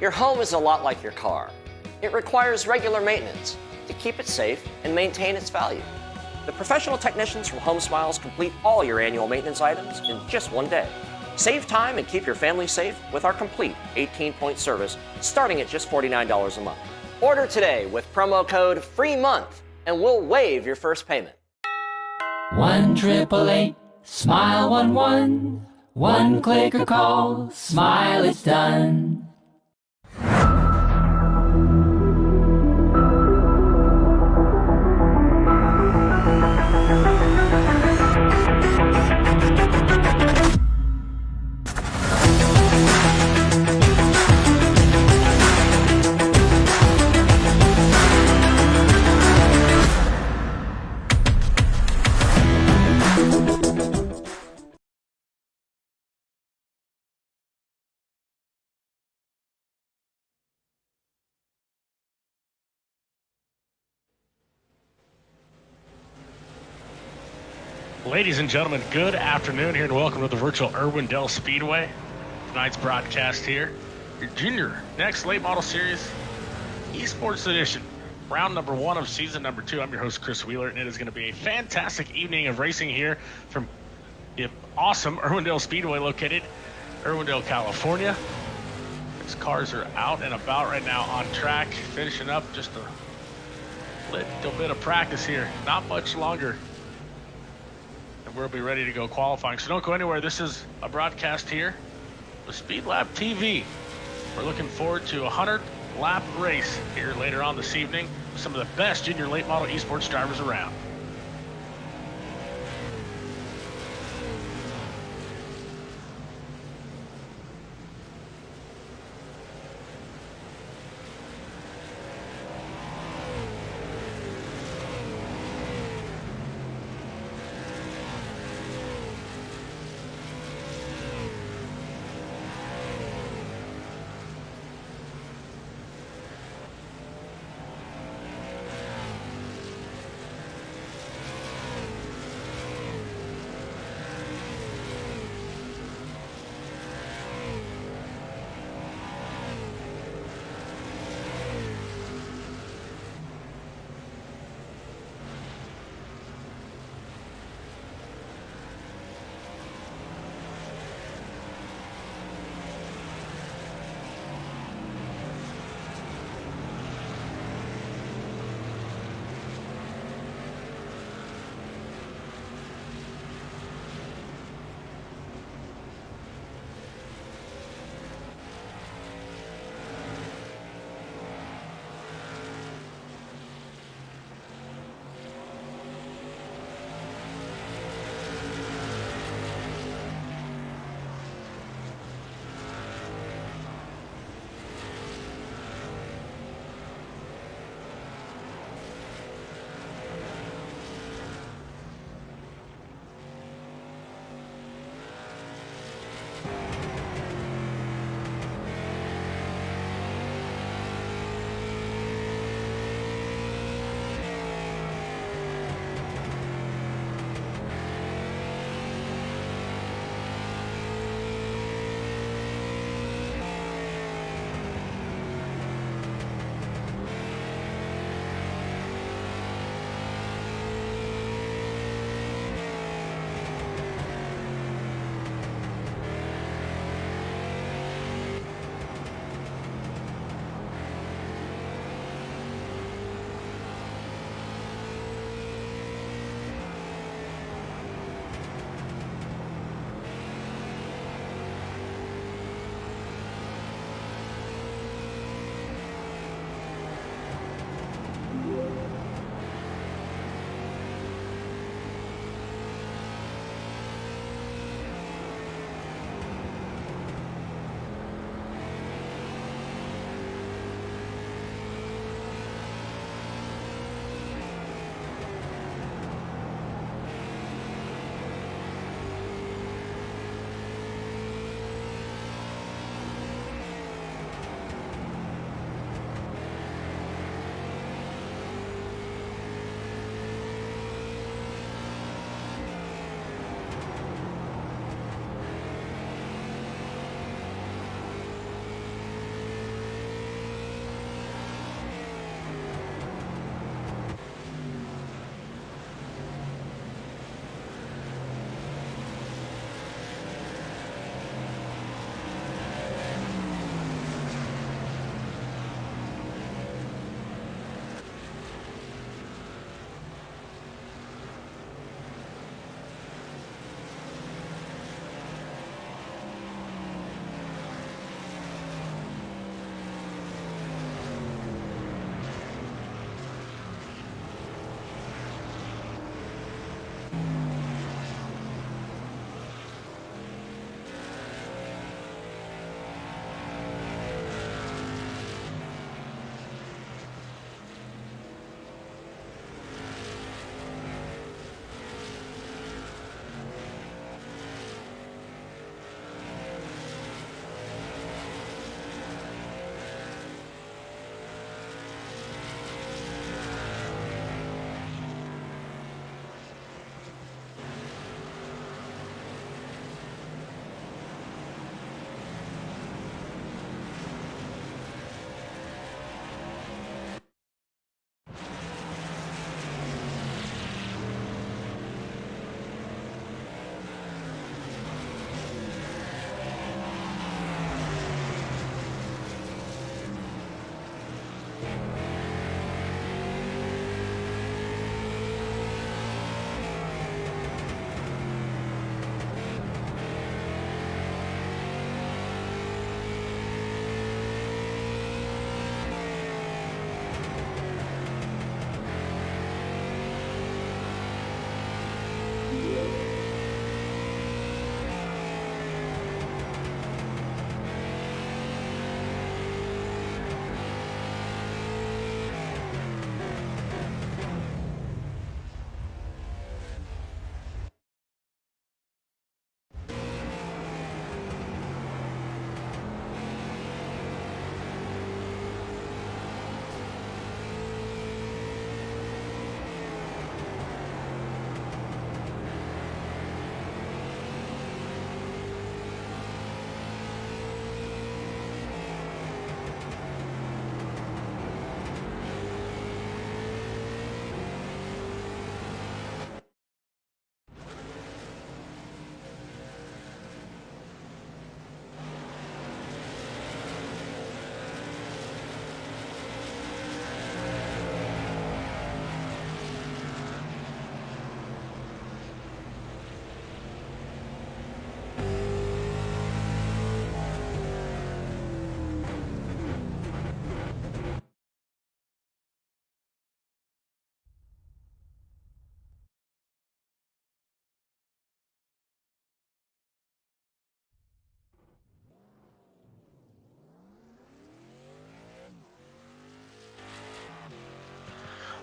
Your home is a lot like your car. It requires regular maintenance to keep it safe and maintain its value. The professional technicians from Home Smiles complete all your annual maintenance items in just one day. Save time and keep your family safe with our complete 18-point service starting at just $49 a month. Order today with promo code FREEMONTH and we'll waive your first payment. 1-888-SMILE-11. One click or call, smile, it's done. Ladies and gentlemen, good afternoon here and welcome to the virtual Irwindale Speedway. Tonight's broadcast here, your junior next late model series, Esports edition, round number 1 of season number 2. I'm your host, Chris Wheeler, and it is going to be a fantastic evening of racing here from the awesome Irwindale Speedway located Irwindale, California. These cars are out and about right now on track, finishing up just a little bit of practice here, not much longer. We'll be ready to go qualifying. So don't go anywhere. This is a broadcast here with Speed Lab TV. We're looking forward to a 100-lap race here later on this evening with some of the best junior late model esports drivers around.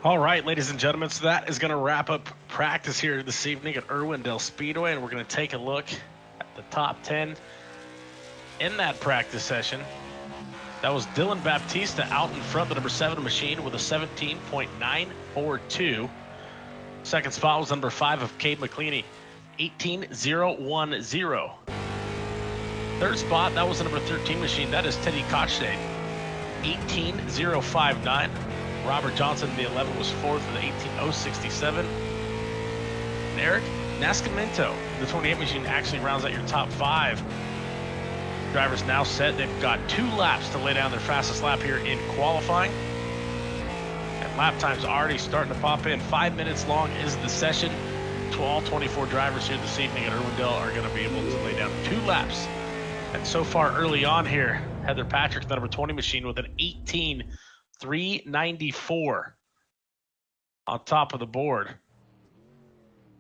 All right, ladies and gentlemen, so that is going to wrap up practice here this evening at Irwindale Speedway, and we're going to take a look at the top 10 in that practice session. That was Dylan Baptista out in front, the number 7 machine, with a 17.942. Second spot was number 5 of Cade McLeany, 18.010. Third spot, that was the number 13 machine. That is Teddy Kochstad, 18.059. Robert Johnson, the 11, was fourth with 18.067. And Eric Nascimento, the 28 machine, actually rounds out your top 5. Drivers now set. They've got 2 laps to lay down their fastest lap here in qualifying. And lap time's already starting to pop in. 5 minutes long is the session. All 24 drivers here this evening at Irwindale are going to be able to lay down 2 laps. And so far early on here, Heather Patrick, the number 20 machine, with an 18.394 on top of the board.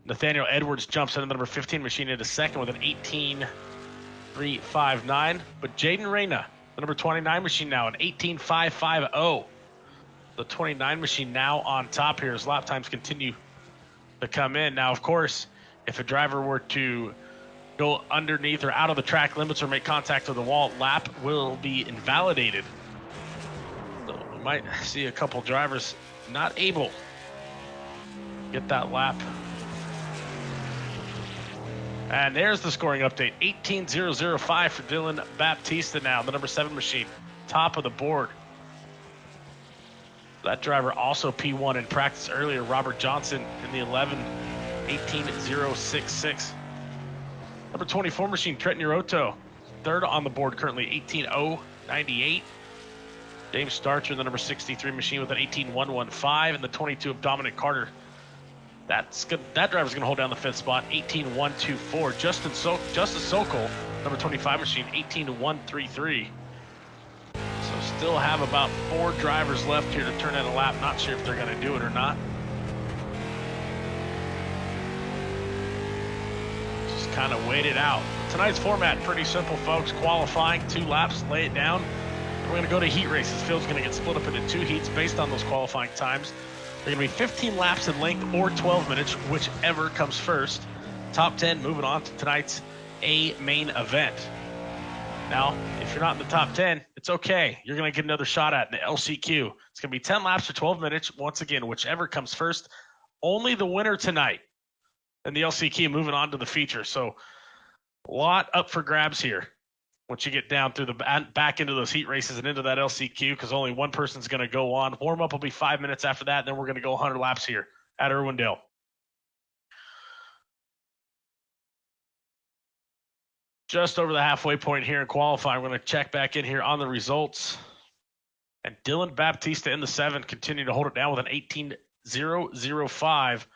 Nathaniel Edwards jumps into the number 15 machine into second with an 18.359. But Jaden Reyna, the number 29 machine, now an 18.550. The 29 machine now on top here as lap times continue to come in. Now, of course, if a driver were to go underneath or out of the track limits or make contact with the wall, lap will be invalidated. So we might see a couple drivers not able to get that lap. And there's the scoring update. 18.005 for Dylan Baptista now, the number 7 machine, top of the board. That driver also P1 in practice earlier. Robert Johnson in the 11, 18.066. Number 24 machine, Trent Nirto, third on the board currently, 18.098. James Starcher, the number 63 machine, with an 18.115, and the 22 of Dominic Carter. That driver's going to hold down the 5th spot, 18.124. Justice Sokol, number 25 machine, 18.133. So still have about 4 drivers left here to turn in a lap. Not sure if they're going to do it or not. Just kind of wait it out. Tonight's format, pretty simple, folks. Qualifying, 2 laps, lay it down. We're going to go to heat races. Field's going to get split up into 2 heats based on those qualifying times. They're going to be 15 laps in length or 12 minutes, whichever comes first. Top 10 moving on to tonight's A main event. Now, if you're not in the top 10, it's okay. You're going to get another shot at the LCQ. It's going to be 10 laps for 12 minutes. Once again, whichever comes first. Only the winner tonight and the LCQ moving on to the feature. So a lot up for grabs here once you get down through the back into those heat races and into that LCQ, because only one person's going to go on. Warm-up will be 5 minutes after that, and then we're going to go 100 laps here at Irwindale. Just over the halfway point here in qualifying. We're going to check back in here on the results. And Dylan Baptista in the 7 continue to hold it down with an 18.005.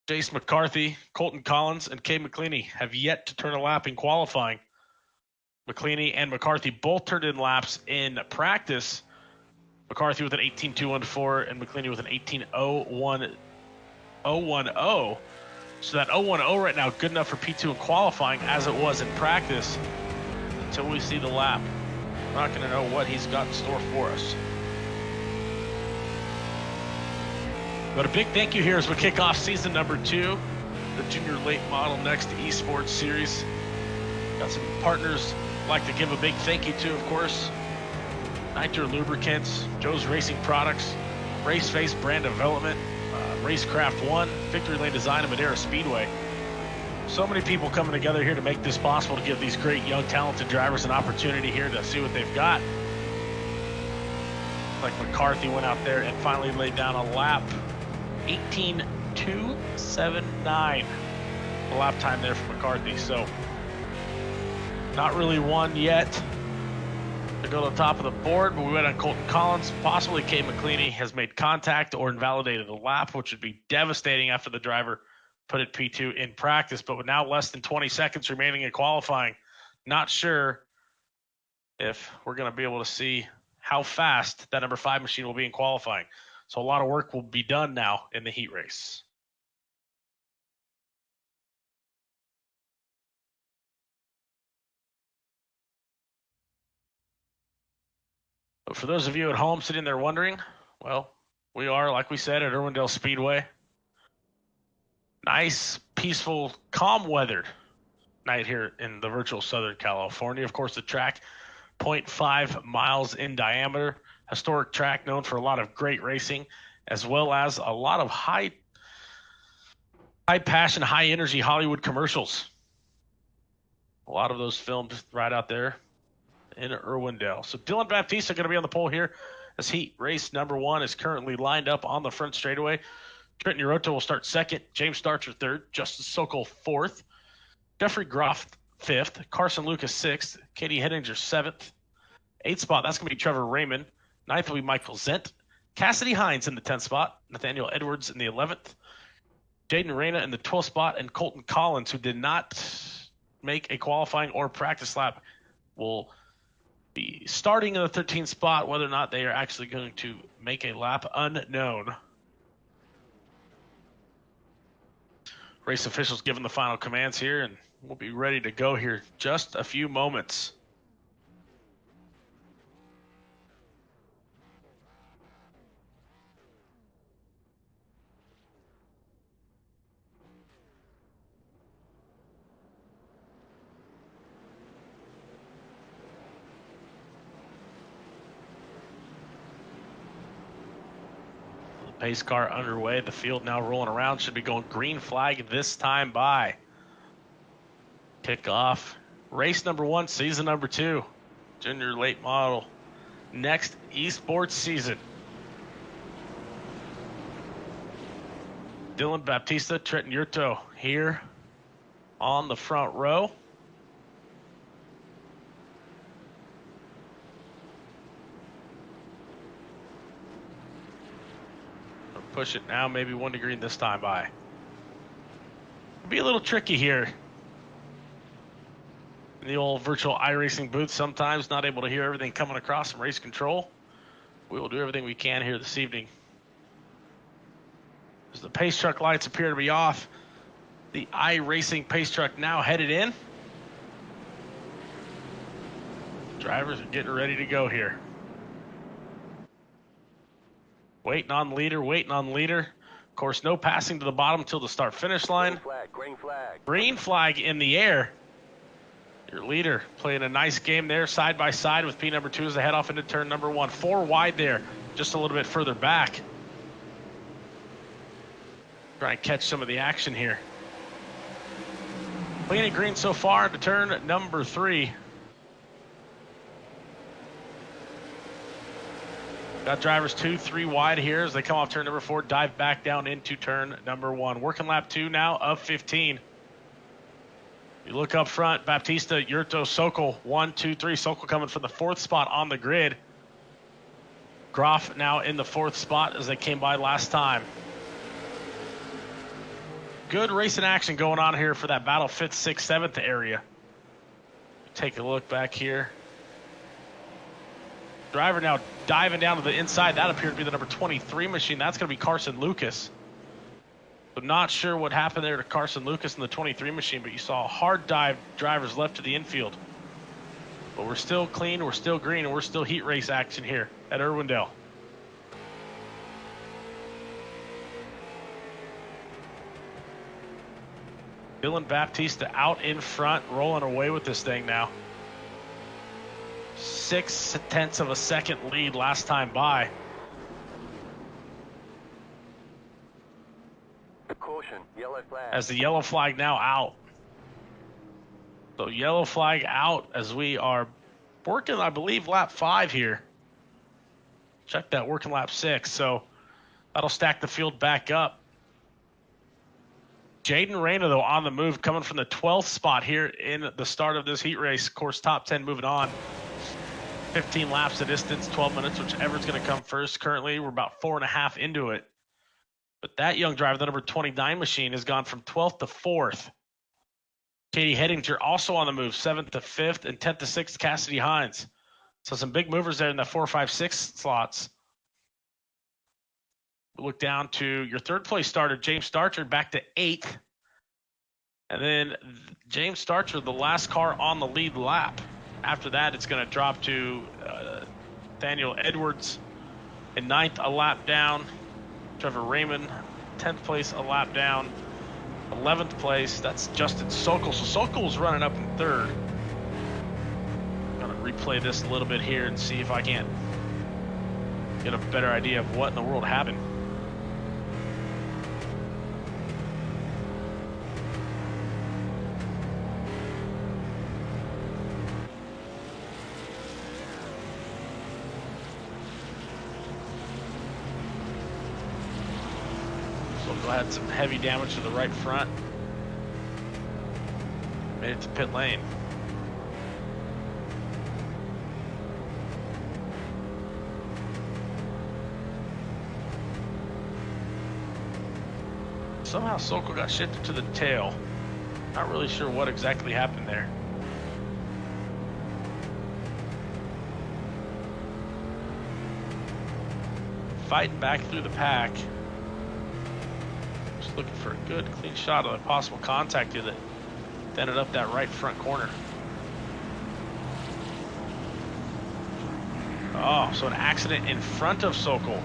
Jace McCarthy, Colton Collins, and Cade McLeany have yet to turn a lap in qualifying. McLeany and McCarthy both turned in laps in practice. McCarthy with an 18.214 and McLeany with an 18.010. So that 010 right now, good enough for P2 in qualifying as it was in practice until we see the lap. We're not going to know what he's got in store for us. But a big thank you here as we kick off season number 2, the Junior Late Model Next Esports Series. Got some partners I'd like to give a big thank you to, of course. Nitro Lubricants, Joe's Racing Products, Raceface Brand Development, Racecraft 1, Victory Lane Design, and Madera Speedway. So many people coming together here to make this possible, to give these great young talented drivers an opportunity here to see what they've got. Like McCarthy went out there and finally laid down a lap. 18.279 the lap time there for McCarthy. So not really one yet to go to the top of the board, but we went on Colton Collins. Possibly Cade McLeany has made contact or invalidated a lap, which would be devastating after the driver put it P2 in practice. But with now less than 20 seconds remaining in qualifying, not sure if we're going to be able to see how fast that number 5 machine will be in qualifying. So a lot of work will be done now in the heat race. But for those of you at home sitting there wondering, well, We are, like we said, at Irwindale Speedway. Nice, peaceful, calm-weathered night here in the virtual Southern California. Of course, the track, 0.5 miles in diameter. Historic track known for a lot of great racing, as well as a lot of high passion, high energy Hollywood commercials. A lot of those filmed right out there in Irwindale. So Dylan Baptista going to be on the pole here as heat race number 1 is currently lined up on the front straightaway. Trent Nirto will start second, James Starcher third, Justin Sokol fourth, Jeffrey Groff fifth, Carson Lucas sixth, Katie Henninger seventh. 8th spot, that's going to be Trevor Raymond. 9th will be Michael Zent. Cassidy Hines in the 10th spot, Nathaniel Edwards in the 11th, Jaden Reyna in the 12th spot, and Colton Collins, who did not make a qualifying or practice lap, will be starting in the 13th spot. Whether or not they are actually going to make a lap, unknown. Race officials giving the final commands here, and we'll be ready to go here just a few moments. Pace car underway. The field now rolling around. Should be going green flag this time by. Kick off. Race number 1, season number 2. Junior late model. Next esports season. Dylan Baptista, Trent Nirto here on the front row. Push it now, maybe 1 degree this time by. It'll be a little tricky here in the old virtual iRacing booth. Sometimes not able to hear everything coming across from race control. We will do everything we can here this evening. As the pace truck lights appear to be off, the iRacing pace truck now headed in. Drivers are getting ready to go here. Waiting on leader, waiting on leader. Of course, no passing to the bottom until the start-finish line. Green flag. Green flag in the air. Your leader playing a nice game there, side by side with P number 2 as they head off into turn number 1. 4 wide there, just a little bit further back. Try and catch some of the action here. Clean and green so far to turn number 3. Got drivers 2, 3 wide here as they come off turn number 4, dive back down into turn number 1. Working lap 2 now of 15. You look up front, Baptista, Nirto, Sokol, 1, 2, 3. Sokol coming from the 4th spot on the grid. Groff now in the 4th spot as they came by last time. Good racing action going on here for that battle 5th, 6th, 7th area. Take a look back here. Driver now diving down to the inside. That appeared to be the number 23 machine. That's going to be Carson Lucas. So not sure what happened there to Carson Lucas in the 23 machine, but you saw hard dive drivers left to the infield. But we're still clean, we're still green, and we're still heat race action here at Irwindale. Dylan Baptista out in front, rolling away with this thing now. 0.6 of a second lead last time by. Caution, yellow flag. As the yellow flag now out. So yellow flag out as we are working, I believe, lap 5 here. Check that, working lap 6. So that'll stack the field back up. Jaden Reyna, though, on the move, coming from the 12th spot here in the start of this heat race. Of course, top 10 moving on. 15 laps the distance, 12 minutes, whichever's going to come first. Currently, we're about 4.5 into it. But that young driver, the number 29 machine, has gone from 12th to 4th. Katie Henninger also on the move, 7th to 5th, and 10th to 6th, Cassidy Hines. So some big movers there in the 4, 5, 6 slots. Look down to your 3rd place starter, James Starcher, back to 8th. And then James Starcher, the last car on the lead lap. After that, it's going to drop to Nathaniel Edwards in 9th, a lap down. Trevor Raymond, 10th place, a lap down. 11th place, that's Justin Sokol. So Sokol was running up in 3rd. I'm gonna replay this a little bit here and see if I can't get a better idea of what in the world happened. Sokol had some heavy damage to the right front. Made it to pit lane. Somehow Sokol got shifted to the tail. Not really sure what exactly happened there. Fighting back through the pack. Just looking for a good, clean shot of a possible contact here that ended up that right front corner. Oh, so an accident in front of Sokol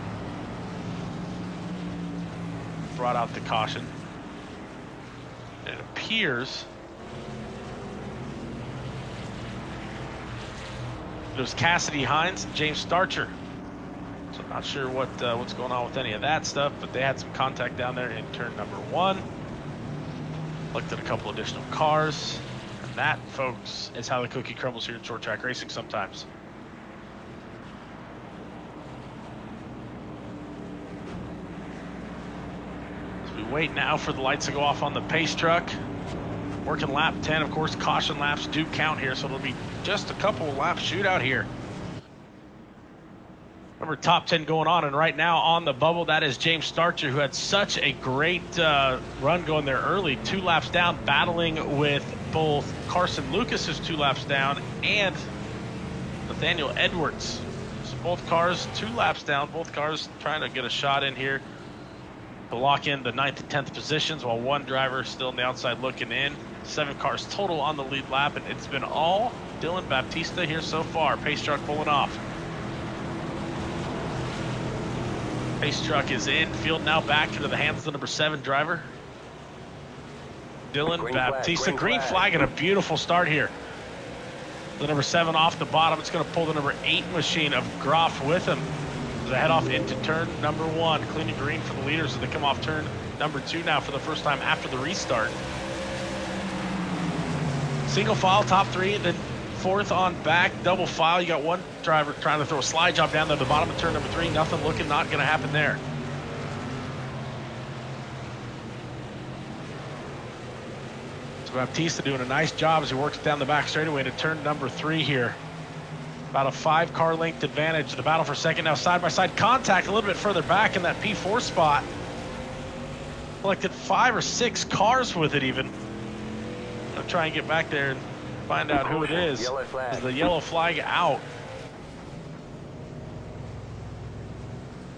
brought out the caution. It appears it was Cassidy Hines and James Starcher. So I'm not sure what's going on with any of that stuff, but they had some contact down there in turn number 1. Looked at a couple additional cars. And that, folks, is how the cookie crumbles here in short track racing sometimes. Wait now for the lights to go off on the pace truck. Working lap 10, of course, caution laps do count here, so it'll be just a couple lap shootout here. Remember, top 10 going on, and right now on the bubble, that is James Starcher, who had such a great run going there early. 2 laps down, battling with both Carson Lucas, who's 2 laps down, and Nathaniel Edwards. So both cars 2 laps down, both cars trying to get a shot in here to lock in the 9th and 10th positions, while one driver still on the outside looking in. 7 cars total on the lead lap, and it's been all Dylan Baptista here so far. Pace truck pulling off. Pace truck is in. Field now back into the hands of the number 7 driver, Dylan Baptista. Green flag and a beautiful start here. The number 7 off the bottom. It's going to pull the number 8 machine of Groff with him. They head off into turn number 1, clean and green for the leaders as they come off turn number 2 now for the first time after the restart. Single file, top 3, then 4th on back, double file. You got one driver trying to throw a slide job down there at the bottom of turn number 3. Nothing looking, not going to happen there. So Baptista doing a nice job as he works down the back straightaway to turn number 3 here. About a 5-car length advantage. The battle for second now, side-by-side contact a little bit further back in that P4 spot. Collected 5 or 6 cars with it even. I'm gonna try and get back there and find out who it is. Is the yellow flag out?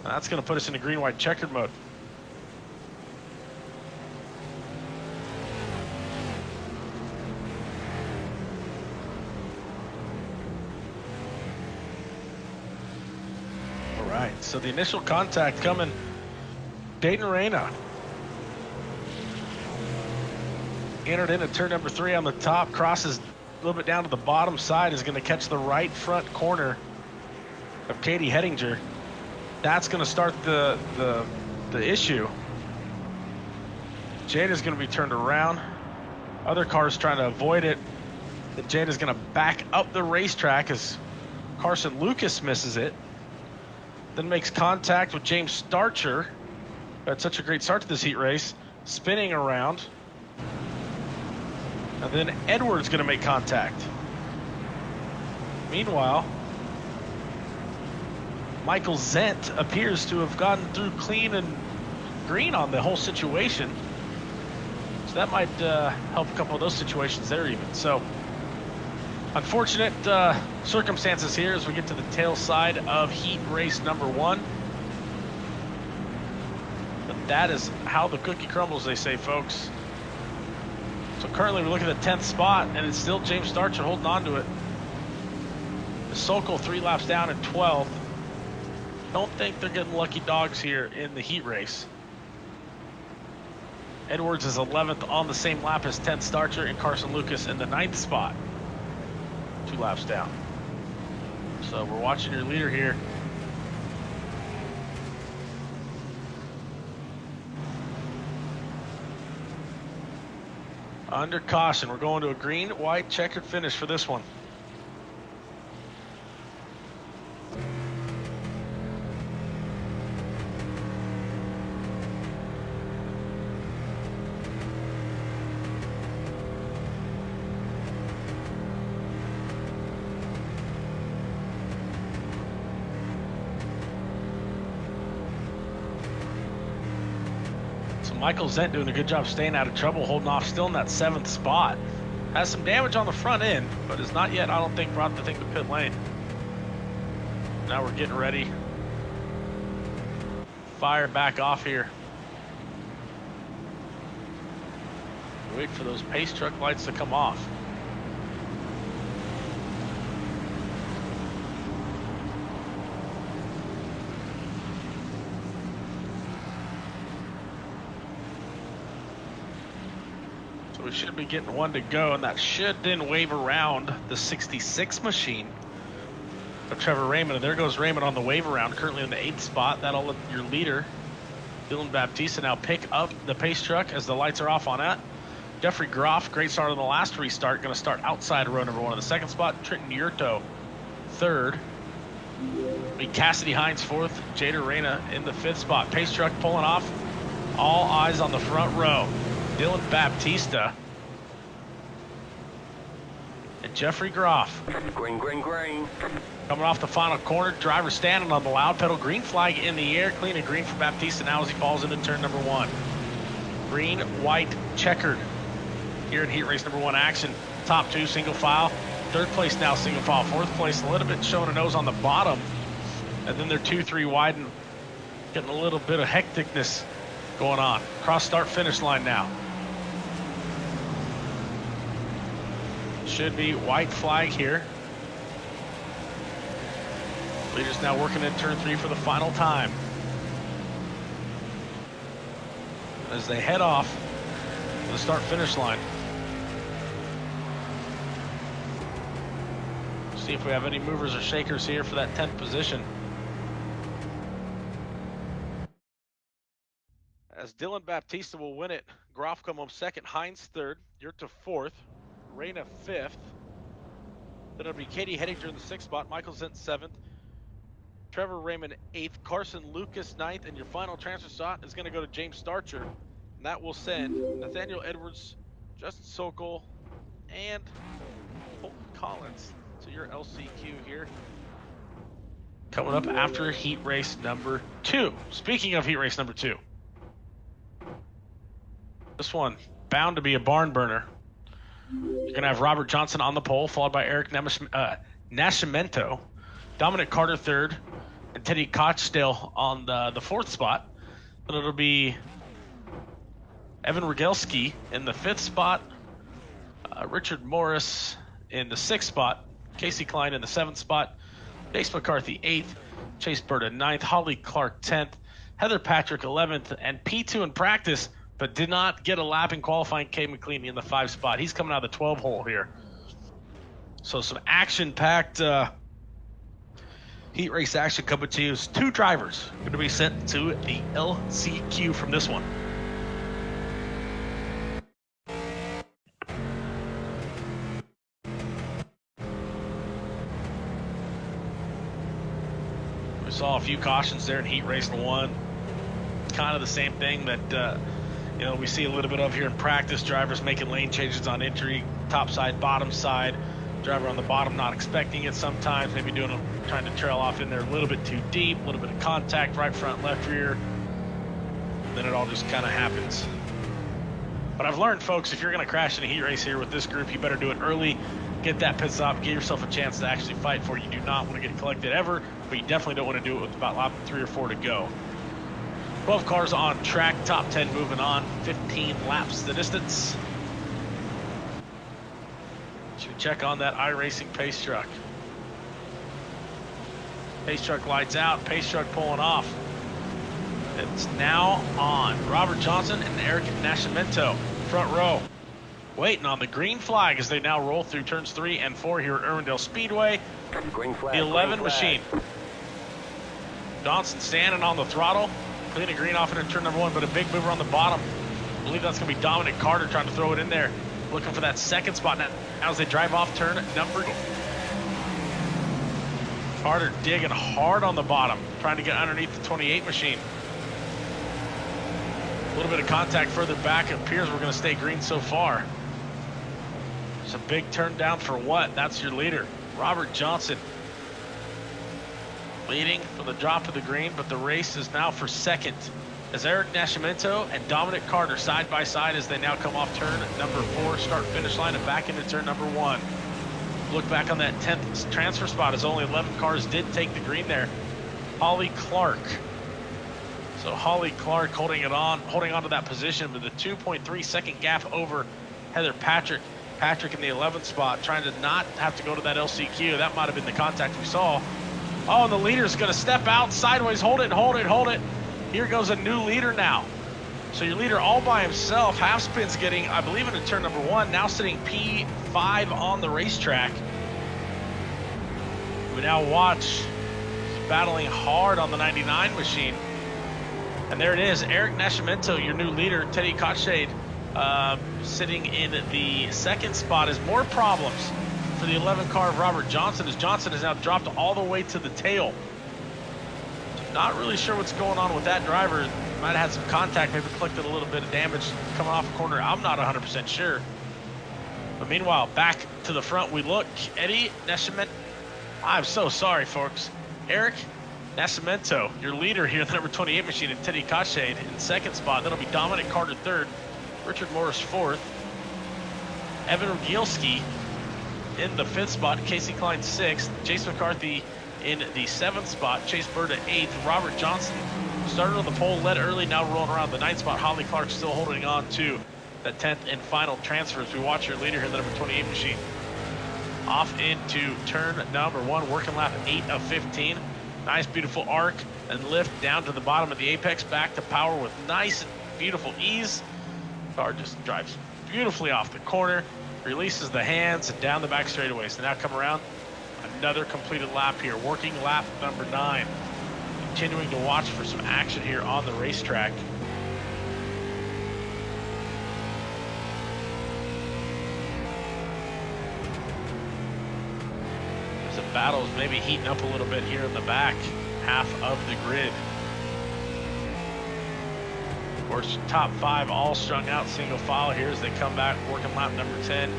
That's gonna put us into green-white checkered mode. So the initial contact coming, Dayton Reyna entered into turn number 3 on the top, crosses a little bit down to the bottom side, is going to catch the right front corner of Katie Hettinger. That's going to start the issue. Jada's going to be turned around. Other cars trying to avoid it. Then Jada's going to back up the racetrack as Carson Lucas misses it. Then makes contact with James Starcher, who had such a great start to this heat race, spinning around. And then Edwards going to make contact. Meanwhile, Michael Zent appears to have gotten through clean and green on the whole situation. So that might help a couple of those situations there even. So unfortunate circumstances here as we get to the tail side of heat race number 1. But that is how the cookie crumbles, they say, folks. So currently we're looking at the 10th spot, and it's still James Starcher holding on to it. Sokol 3 laps down in 12th. Don't think they're getting lucky dogs here in the heat race. Edwards is 11th on the same lap as 10th Starcher, and Carson Lucas in the 9th spot. 2 laps down. So we're watching your leader here. Under caution, we're going to a green, white, checkered finish for this one. Michael Zent doing a good job staying out of trouble, holding off still in that 7th spot. Has some damage on the front end, but is not yet, I don't think, brought the thing to pit lane. Now we're getting ready. Fire back off here. Wait for those pace truck lights to come off. We should be getting one to go, and that should then wave around the 66 machine of Trevor Raymond. And there goes Raymond on the wave around, currently in the 8th spot. That'll let your leader, Dylan Baptista, now pick up the pace truck as the lights are off on that. Jeffrey Groff, great start on the last restart, going to start outside row number 1 in the 2nd spot. Trenton Nirto, 3rd. Cassidy Hines, 4th. Jader Reyna in the 5th spot. Pace truck pulling off. All eyes on the front row. Dylan Baptista and Jeffrey Groff. Green, green, green. Coming off the final corner, driver standing on the loud pedal, green flag in the air, clean and green for Baptista now as he falls into turn number 1. Green, white, checkered here in heat race number 1 action. Top 2 single file, 3rd place now single file, 4th place a little bit showing a nose on the bottom, and then they're 2-3 wide and getting a little bit of hecticness going on. Cross start finish line now. Should be white flag here. Leaders now working in turn 3 for the final time. As they head off to the start finish line. See if we have any movers or shakers here for that 10th position. As Dylan Baptista will win it, Groff come home 2nd, Hines 3rd, Yurta 4th, Reyna 5th. Then it'll be Katie Hettinger in the 6th spot, Michael Zent 7th, Trevor Raymond 8th, Carson Lucas 9th, and your final transfer slot is going to go to James Starcher. And that will send Nathaniel Edwards, Justin Sokol, and Colton Collins to your LCQ here. Coming up after heat race number 2. Speaking of heat race number 2. This one, bound to be a barn burner. You're going to have Robert Johnson on the pole, followed by Eric Nascimento, Dominic Carter 3rd, and Teddy Kotchdale on the 4th spot. Then it'll be Evan Rogelski in the 5th spot, Richard Morris in the 6th spot, Casey Klein in the 7th spot, Chase McCarthy 8th, Chase Burda 9th, Holly Clark 10th, Heather Patrick 11th, and P2 in practice, but did not get a lap in qualifying, Kay McLeany in the 5th spot. He's coming out of the 12 hole here. So some action-packed heat race action coming to you. 2 drivers going to be sent to the LCQ from this one. We saw a few cautions there in heat race 1. Kind of the same thing that we see a little bit of here in practice. Drivers making lane changes on entry, top side, bottom side. Driver on the bottom not expecting it sometimes, maybe trying to trail off in there a little bit too deep, a little bit of contact, right front, left rear. Then it all just kind of happens. But I've learned, folks, if you're going to crash in a heat race here with this group, you better do it early. Get that pit stop, give yourself a chance to actually fight for it. You do not want to get collected ever, but you definitely don't want to do it with about lap 3 or 4 to go. 12 cars on track, top 10 moving on, 15 laps the distance. Should we check on that iRacing pace truck? Pace truck lights out, pace truck pulling off. It's now on. Robert Johnson and Eric Nascimento, front row, waiting on the green flag as they now roll through turns 3 and 4 here at Irwindale Speedway. Green flag. The 11 green flag. machine. Johnson standing on the throttle, cleaning green off into turn number 1, but a big mover on the bottom. I believe that's going to be Dominic Carter trying to throw it in there, looking for that second spot now as they drive off turn number 2. Carter digging hard on the bottom, trying to get underneath the 28 machine. A little bit of contact further back. It appears we're going to stay green so far. It's a big turn down for what? That's your leader, Robert Johnson, leading for the drop of the green, but the race is now for second as Eric Nascimento and Dominic Carter side by side as they now come off turn number 4, start finish line, and back into turn number 1. Look back on that 10th transfer spot as only 11 cars did take the green there. Holly Clark. So Holly Clark holding on to that position with a 2.3 second gap over Heather Patrick. Patrick in the 11th spot, trying to not have to go to that LCQ. That might have been the contact we saw. Oh, and the leader's going to step out sideways. Hold it, hold it, hold it. Here goes a new leader now. So your leader all by himself. Half spin's getting, I believe, into turn number 1. Now sitting P5 on the racetrack. We now watch. He's battling hard on the 99 machine. And there it is, Eric Nascimento, your new leader. Teddy Kotshade sitting in the second spot as more problems for the 11 car of Robert Johnson, as Johnson has now dropped all the way to the tail. Not really sure what's going on with that driver. Might have had some contact, maybe collected a little bit of damage coming off the corner. I'm not 100% sure. But meanwhile, back to the front we look. Eddie Nascimento. I'm so sorry, folks. Eric Nascimento, your leader here in the number 28 machine, and Teddy Kotshade in second spot. That'll be Dominic Carter third, Richard Morris fourth, Evan Rogielski in the 5th spot, Casey Klein 6th, Chase McCarthy in the 7th spot, Chase Berta 8th, Robert Johnson started on the pole, led early, now rolling around the 9th spot. Holly Clark still holding on to the 10th and final transfer as we watch your leader here in the number 28 machine. Off into turn number 1, working lap 8 of 15. Nice, beautiful arc and lift down to the bottom of the apex, back to power with nice, beautiful ease. Car just drives beautifully off the corner, releases the hands and down the back straightaway. So now come around, another completed lap here, working lap number 9. Continuing to watch for some action here on the racetrack. The battle's maybe heating up a little bit here in the back half of the grid. Of course, top 5 all strung out single file here as they come back, working lap number 10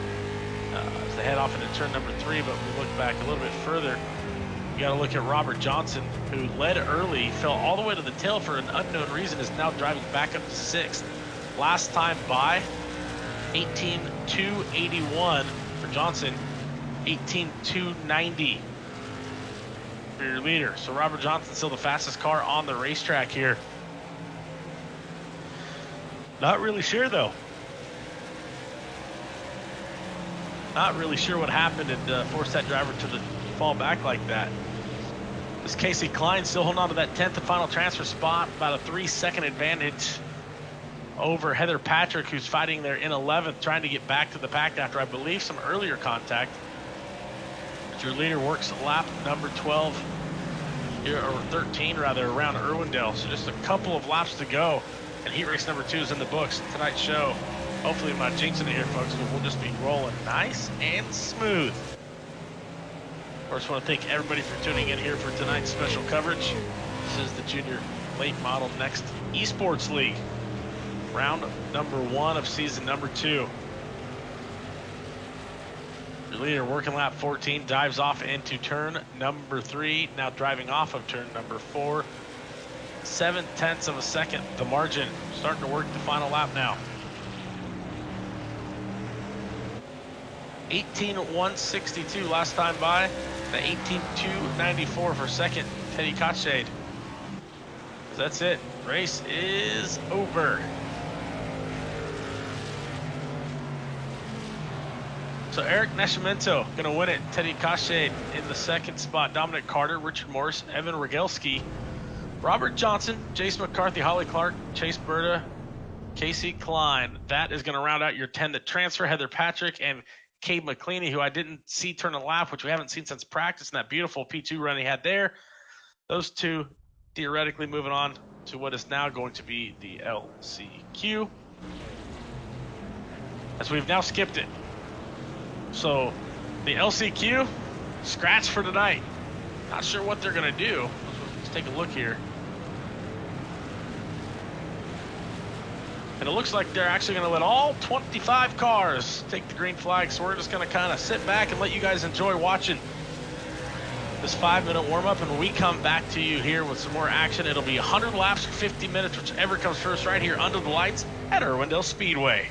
as they head off into turn number 3. But we look back a little bit further, you got to look at Robert Johnson, who led early, fell all the way to the tail for an unknown reason, is now driving back up to 6th. Last time by 18.281 for Johnson. 18.290 for your leader. So Robert Johnson still the fastest car on the racetrack here. Not really sure though. Not really sure what happened and forced that driver to fall back like that. This Casey Klein still holding on to that 10th and final transfer spot, about a 3-second advantage over Heather Patrick, who's fighting there in 11th, trying to get back to the pack after I believe some earlier contact. Your leader works lap number 12, or 13 rather, around Irwindale. So just a couple of laps to go, and heat race number 2 is in the books. Tonight's show, hopefully I'm not jinxing it here, folks, but we'll just be rolling nice and smooth. Of course, I want to thank everybody for tuning in here for tonight's special coverage. This is the Junior Late Model Next Esports League, round number 1 of season number 2. Your leader working lap 14, dives off into turn number 3, now driving off of turn number 4. 0.7 of a second, the margin, starting to work the final lap now. 18.162 last time by, the 18.294 for second, Teddy Kotshade. That's it, race is over. So Eric Nescimento going to win it. Teddy Cachet in the second spot. Dominic Carter, Richard Morris, Evan Rogelski, Robert Johnson, Jace McCarthy, Holly Clark, Chase Berta, Casey Klein. That is going to round out your 10 that transfer. Heather Patrick and Cade McCleany, who I didn't see turn a lap, which we haven't seen since practice, and that beautiful P2 run he had there. Those two theoretically moving on to what is now going to be the LCQ, as we've now skipped it. So the LCQ, scratch for tonight. Not sure what they're going to do. Let's take a look here. And it looks like they're actually going to let all 25 cars take the green flag. So we're just going to kind of sit back and let you guys enjoy watching this 5-minute warm-up. And when we come back to you here with some more action, it'll be 100 laps for 50 minutes, whichever comes first, right here under the lights at Irwindale Speedway.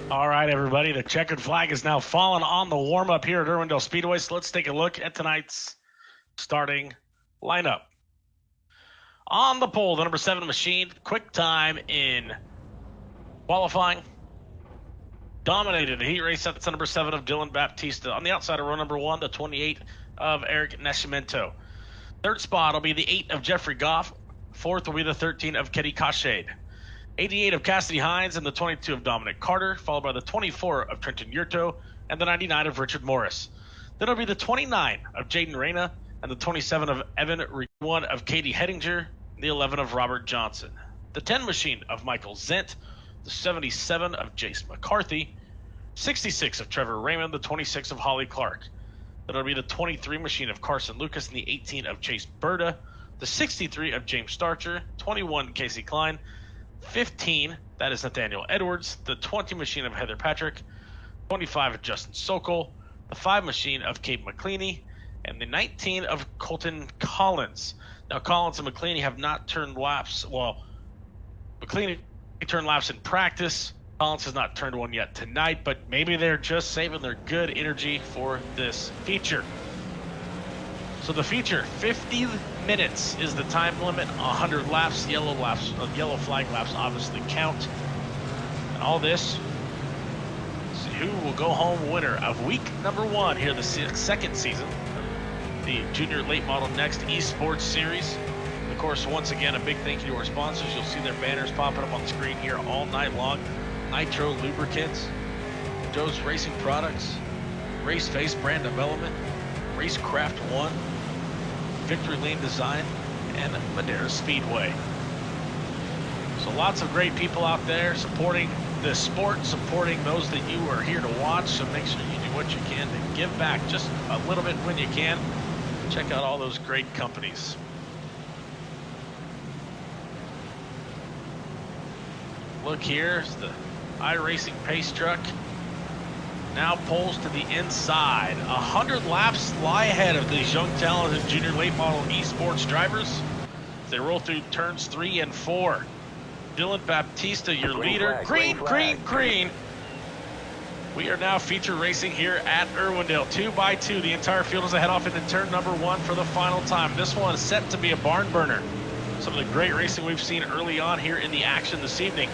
All right, everybody. The checkered flag is now fallen on the warm-up here at Irwindale Speedway. So let's take a look at tonight's starting lineup. On the pole, the number 7 machine, quick time in qualifying. Dominated the heat race. That's the number 7 of Dylan Baptista. On the outside of row number 1, the 28 of Eric Nascimento. Third spot will be the 8 of Jeffrey Goff. Fourth will be the 13 of Keddy Cashade. 88 of Cassidy Hines and the 22 of Dominic Carter, followed by the 24 of Trenton Nirto and the 99 of Richard Morris. Then it'll be the 29 of Jaden Reyna and the 27 of Evan One of Katie Hettinger, the 11 of Robert Johnson. The 10 machine of Michael Zent, the 77 of Jace McCarthy, 66 of Trevor Raymond, the 26 of Holly Clark. Then it'll be the 23 machine of Carson Lucas and the 18 of Chase Berta, the 63 of James Starcher, 21 Casey Klein, 15, that is Nathaniel Edwards, the 20 machine of Heather Patrick, 25 of Justin Sokol, the 5 machine of Kate McLeany, and the 19 of Colton Collins. Now, Collins and McLeany have not turned laps. Well, McLeany turned laps in practice. Collins has not turned one yet tonight, but maybe they're just saving their good energy for this feature. So the feature, 50 minutes is the time limit, 100 laps, yellow flag laps obviously count. And all this, see who will go home winner of week number 1 here, the second season, the Junior Late Model Next Esports Series. And of course, once again, a big thank you to our sponsors. You'll see their banners popping up on the screen here all night long. Nitro Lubricants, Joe's Racing Products, Race Face Brand Development, Racecraft One, Victory Lane Design, and Madera Speedway. So lots of great people out there supporting this sport, supporting those that you are here to watch. So make sure you do what you can to give back just a little bit when you can. Check out all those great companies. Look, here's the iRacing pace truck. Now pulls to the inside. 100 laps lie ahead of these young, talented junior late model esports drivers. They roll through turns 3 and 4. Dylan Baptista, your leader. Green. We are now feature racing here at Irwindale. 2 by 2. The entire field is ahead off into turn number 1 for the final time. This one is set to be a barn burner. Some of the great racing we've seen early on here in the action this evening.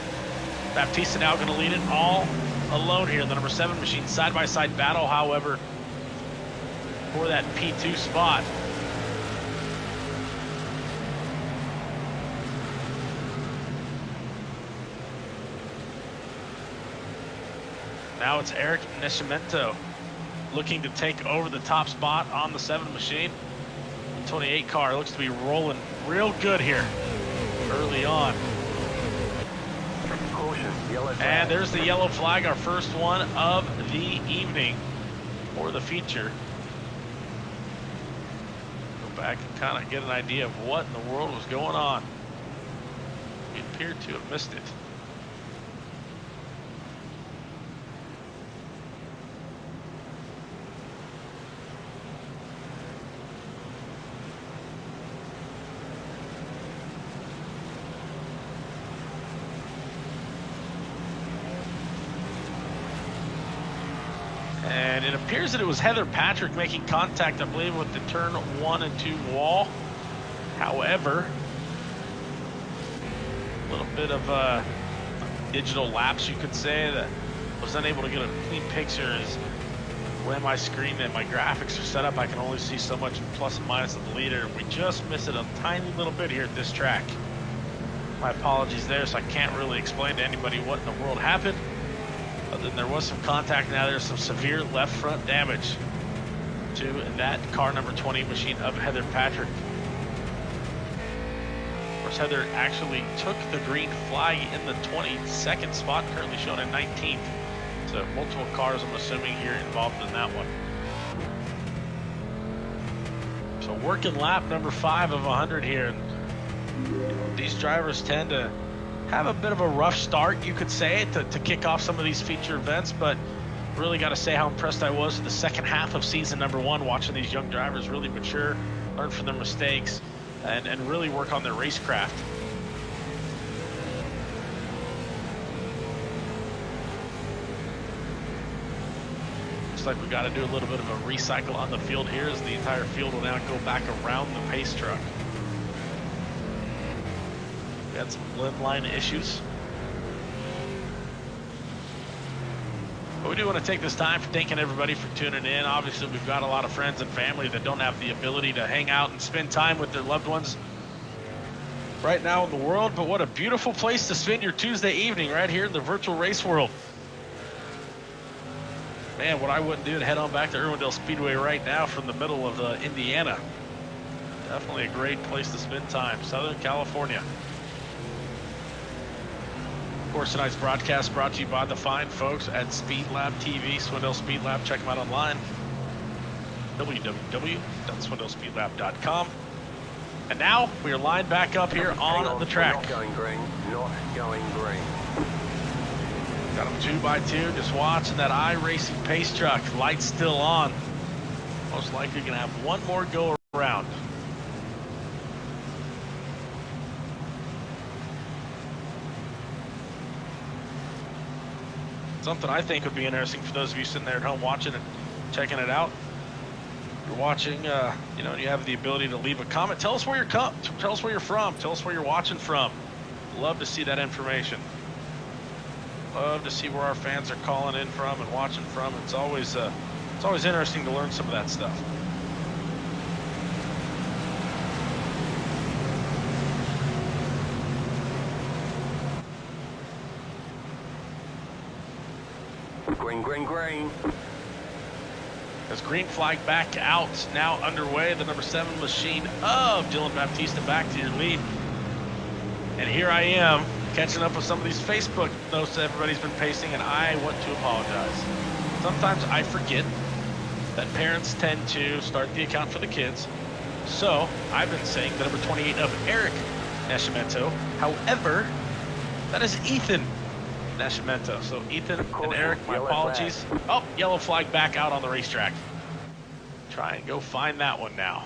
Baptista now going to lead it all alone here. The number 7 machine side-by-side battle, however, for that P2 spot. Now it's Eric Nascimento looking to take over the top spot on the 7 machine. The 28 car looks to be rolling real good here early on. And there's the yellow flag, our first one of the evening for the feature. Go back and kind of get an idea of what in the world was going on. We appeared to have missed it. And it appears that it was Heather Patrick making contact, I believe, with the turn 1 and 2 wall. However, a little bit of digital lapse, you could say, that was unable to get a clean picture. As when my screen and my graphics are set up, I can only see so much plus and minus of the leader. We just missed it a tiny little bit here at this track. My apologies there, so I can't really explain to anybody what in the world happened. Other than there was some contact. Now there's some severe left front damage to that car number 20 machine of Heather Patrick. Of course, Heather actually took the green flag in the 22nd spot, currently shown in 19th. So multiple cars, I'm assuming, here involved in that one. So working lap number 5 of 100 here. These drivers tend to have a bit of a rough start, you could say, to kick off some of these feature events, but really got to say how impressed I was with the second half of season number 1, watching these young drivers really mature, learn from their mistakes, and really work on their racecraft. looks like we got to do a little bit of a recycle on the field here, as the entire field will now go back around the pace truck. We had some blend line issues. But we do want to take this time for thanking everybody for tuning in. Obviously, we've got a lot of friends and family that don't have the ability to hang out and spend time with their loved ones right now in the world. But what a beautiful place to spend your Tuesday evening, right here in the virtual race world. Man, what I wouldn't do to head on back to Irwindale Speedway right now from the middle of Indiana. Definitely a great place to spend time. Southern California. Of course, tonight's broadcast brought to you by the fine folks at Speed Lab TV, Swindell Speed Lab. Check them out online, www.swindellspeedlab.com. And now we are lined back up here on the track. Not going green, not going green. Got them 2x2, just watching that iRacing pace truck. Lights still on. Most likely gonna have one more go around. Something I think would be interesting for those of you sitting there at home watching and checking it out. If you're watching, you know, you have the ability to leave a comment. Tell us where you're from. Tell us where you're watching from. Love to see that information. Love to see where our fans are calling in from and watching from. It's always interesting to learn some of that stuff. Green, green, green. As green flag back out, now underway, the number 7 machine of Dylan Baptista back to your lead. And here I am, catching up with some of these Facebook notes that everybody's been pasting, and I want to apologize. Sometimes I forget that parents tend to start the account for the kids. So I've been saying the number 28 of Eric Nascimento. However, that is Ethan Nascimento. So Ethan and Eric, my apologies. Oh, yellow flag back out on the racetrack. Try and go find that one now.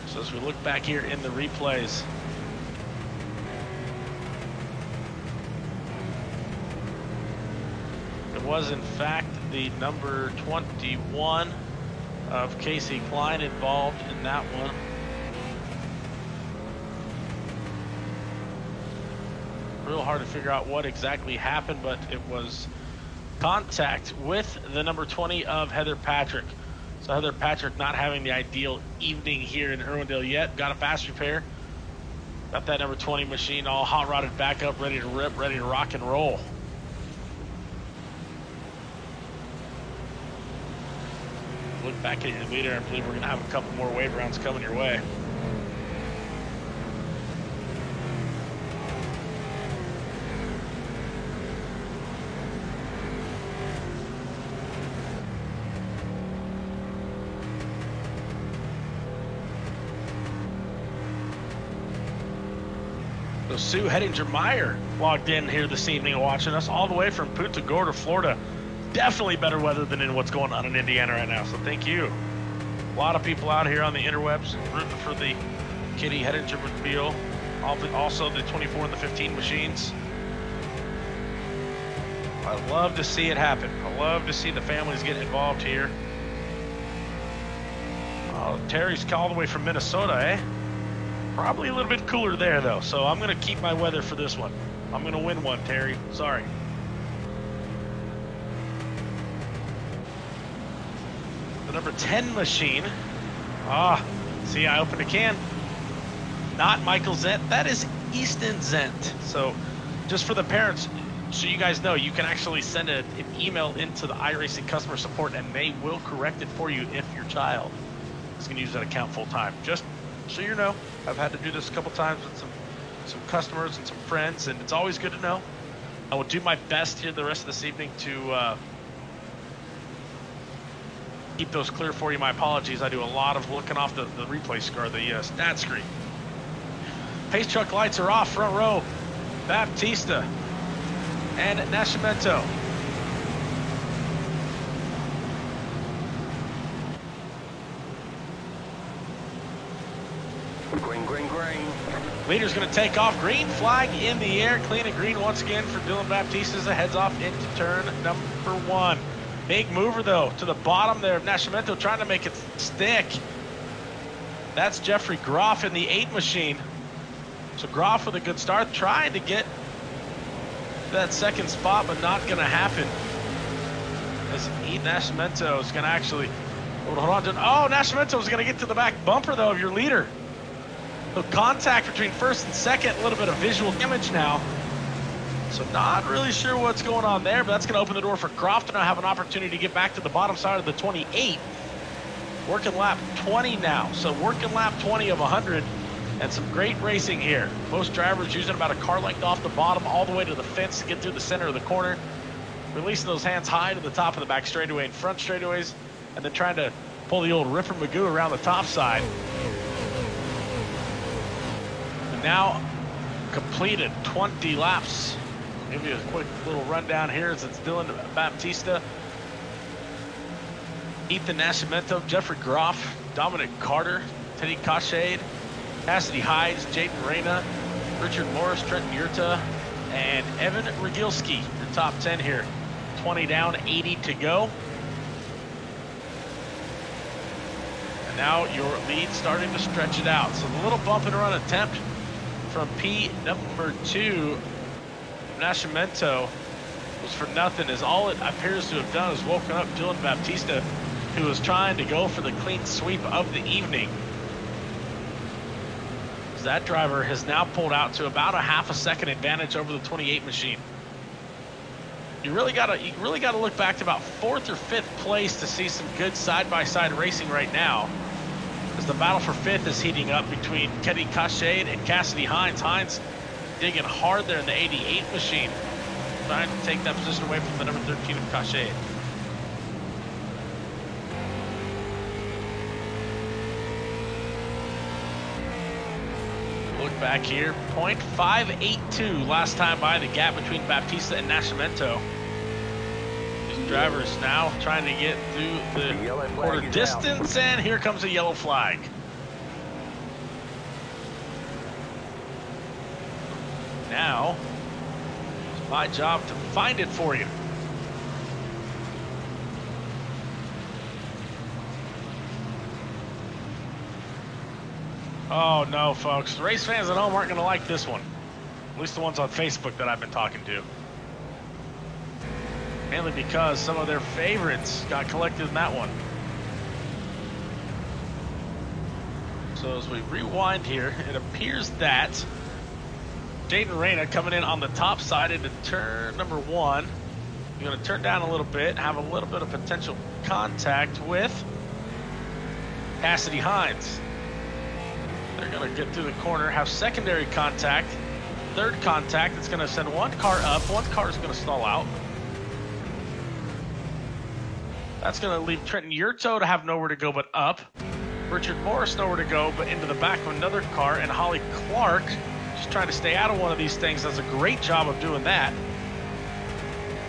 So as we look back here in the replays, it was in fact the number 21 of Casey Klein involved in that one. Real hard to figure out what exactly happened, but it was contact with the number 20 of Heather Patrick. So Heather Patrick not having the ideal evening here in Irwindale yet. Got a fast repair. Got that number 20 machine all hot rodded back up, ready to rip, ready to rock and roll. Look back at your leader. I believe we're going to have a couple more wave rounds coming your way. So Sue Hettinger-Meyer logged in here this evening watching us all the way from Punta Gorda, Florida. Definitely better weather than in what's going on in Indiana right now, so thank you. A lot of people out here on the interwebs rooting for the Kitty Hettinger mobile, also the 24 and the 15 machines. I love to see it happen. I love to see the families get involved here. Oh, Terry's all the way from Minnesota, eh? Probably a little bit cooler there, though, so I'm going to keep my weather for this one. I'm going to win one, Terry. Sorry. The number 10 machine. See, I opened a can. Not Michael Zent. That is Easton Zent. So just for the parents, so you guys know, you can actually send an email into the iRacing customer support and they will correct it for you if your child is going to use that account full time. Just so you know, I've had to do this a couple times with some customers and some friends, and it's always good to know. I will do my best here the rest of this evening to keep those clear for you. My apologies. I do a lot of looking off the replay score, the stat screen. Pace truck lights are off, front row. Baptista and Nascimento. Green, green, green. Leader's going to take off. Green flag in the air. Clean and green once again for Dylan Baptista as it heads off into turn number 1. Big mover, though, to the bottom there of Nascimento, trying to make it stick. That's Jeffrey Groff in the 8 machine. So Groff with a good start, trying to get that second spot, but not going to happen. As Nascimento is going to actually hold on to. Oh, Nascimento is going to get to the back bumper, though, of your leader. So contact between first and second, a little bit of visual damage now. So not really sure what's going on there, but that's going to open the door for Groff to now have an opportunity to get back to the bottom side of the 28. Working lap 20 now. So working lap 20 of 100. And some great racing here. Most drivers using about a car length off the bottom all the way to the fence to get through the center of the corner. Releasing those hands high to the top of the back straightaway and front straightaways. And then trying to pull the old Ripper Magoo around the top side. And now completed 20 laps. I'll give you a quick little rundown here as it's Dylan Baptista, Ethan Nascimento, Jeffrey Groff, Dominic Carter, Teddy Cachade, Cassidy Hides, Jaden Reyna, Richard Morris, Trent Nirto, and Evan Regilski. Your top 10 here. 20 down, 80 to go. And now your lead starting to stretch it out. So the little bump and run attempt from P number 2, Nascimento, was for nothing, as all it appears to have done is woken up Dylan Baptista, who was trying to go for the clean sweep of the evening. That driver has now pulled out to about a half a second advantage over the 28 machine. You really gotta look back to about 4th or 5th place to see some good side-by-side racing right now, as the battle for 5th is heating up between Teddy Cachade and Cassidy Hines. Hines digging hard there in the 88 machine, trying to take that position away from the number 13 of Cachade. Look back here, 0.582 last time by, the gap between Baptista and Nascimento. These drivers now trying to get through the quarter distance, and here comes a yellow flag. Now, it's my job to find it for you. Oh no, folks. The race fans at home aren't going to like this one. At least the ones on Facebook that I've been talking to. Mainly because some of their favorites got collected in that one. So as we rewind here, it appears that Jaden Reyna coming in on the top side into turn number 1. You're going to turn down a little bit, have a little bit of potential contact with Cassidy Hines. They're going to get through the corner, have secondary contact, third contact. It's going to send one car up, one car is going to stall out. That's going to leave Trenton Yurto to have nowhere to go but up. Richard Morris nowhere to go but into the back of another car, and Holly Clark just trying to stay out of one of these things. Does a great job of doing that.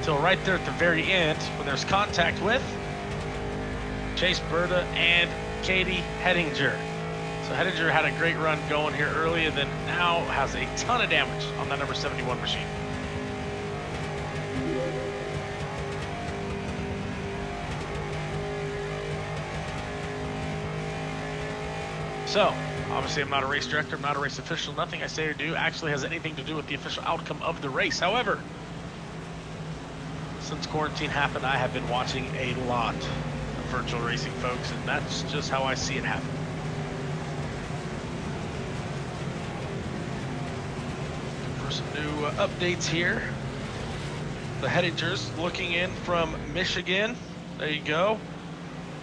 Until right there at the very end when there's contact with Chase Berta and Katie Hettinger. So Hettinger had a great run going here early, and then now has a ton of damage on that number 71 machine. So, obviously I'm not a race director, I'm not a race official. Nothing I say or do actually has anything to do with the official outcome of the race. However, since quarantine happened, I have been watching a lot of virtual racing, folks, and that's just how I see it happen. some new updates here. The Headingers looking in from Michigan. There you go.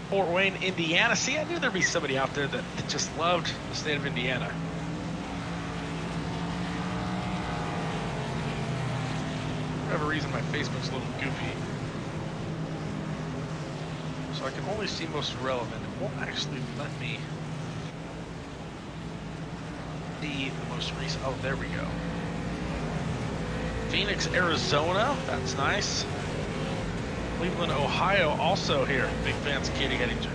Fort Wayne, Indiana. See, I knew there'd be somebody out there that just loved the state of Indiana. For whatever reason, my Facebook's a little goofy. So I can only see most relevant. It won't actually let me see the most recent. Oh, there we go. Phoenix, Arizona. That's nice. Cleveland, Ohio, also here. Big fans of Katie Hedinger.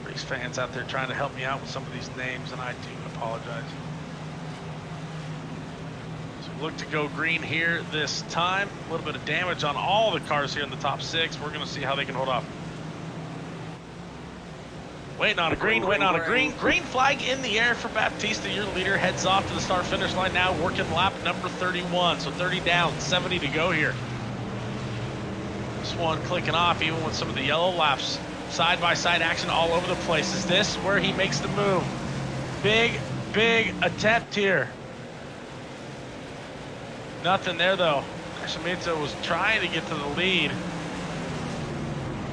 Race fans out there trying to help me out with some of these names, and I do apologize. So we look to go green here this time. A little bit of damage on all the cars here in the top 6. We're going to see how they can hold up. Waiting on a green, waiting on a green. Green flag in the air for Baptista. Your leader heads off to the start finish line now, working lap number 31. So 30 down, 70 to go here. This one clicking off even with some of the yellow laps. Side-by-side action all over the place. Is this where he makes the move? Big, big attempt here. Nothing there though. Shimito was trying to get to the lead.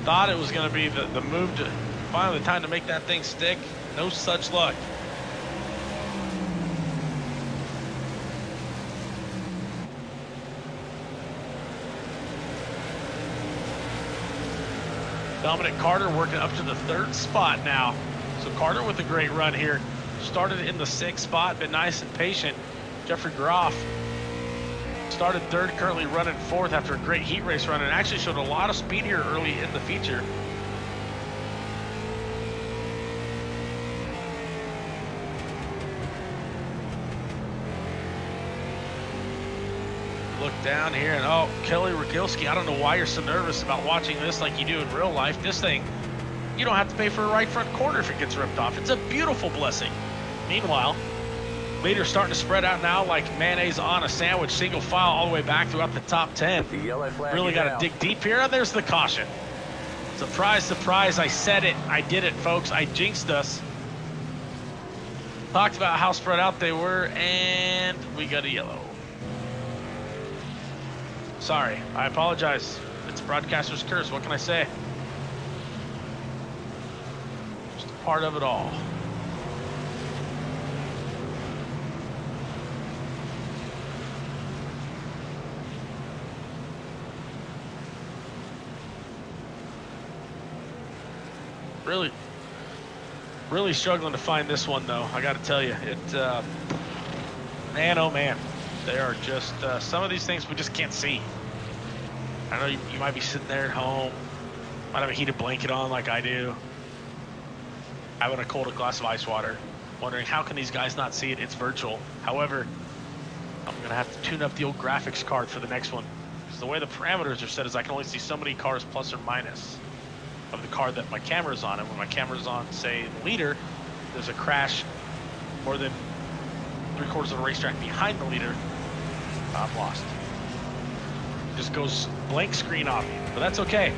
Thought it was going to be the move to finally the time to make that thing stick. No such luck. Dominic Carter working up to the 3rd spot now. So Carter with a great run here. Started in the 6th spot, been nice and patient. Jeffrey Groff started 3rd, currently running 4th after a great heat race run, and actually showed a lot of speed here early in the feature. Look down here and oh, Kelly Rogilski, I don't know why you're so nervous about watching this like you do in real life. This thing, you don't have to pay for a right front corner if it gets ripped off. It's a beautiful blessing. Meanwhile, leaders starting to spread out now like mayonnaise on a sandwich, single file all the way back throughout the top 10. The yellow flag Really got to dig deep here. And there's the caution. Surprise, surprise, I said it. I did it, folks. I jinxed us. Talked about how spread out they were, and we got a yellow. Sorry, I apologize. It's a broadcaster's curse. What can I say? Just a part of it all. Really struggling to find this one though. I got to tell you, man, oh man, they are just some of these things we just can't see. I know you might be sitting there at home, might have a heated blanket on like I do, having a cold glass of ice water, wondering how can these guys not see it? It's virtual. However, I'm gonna have to tune up the old graphics card for the next one, because the way the parameters are set is I can only see so many cars plus or minus of the car that my camera's on. And when my camera's on, say, the leader, there's a crash more than 3/4 of the racetrack behind the leader, I'm lost. Just goes blank screen on me, but that's okay.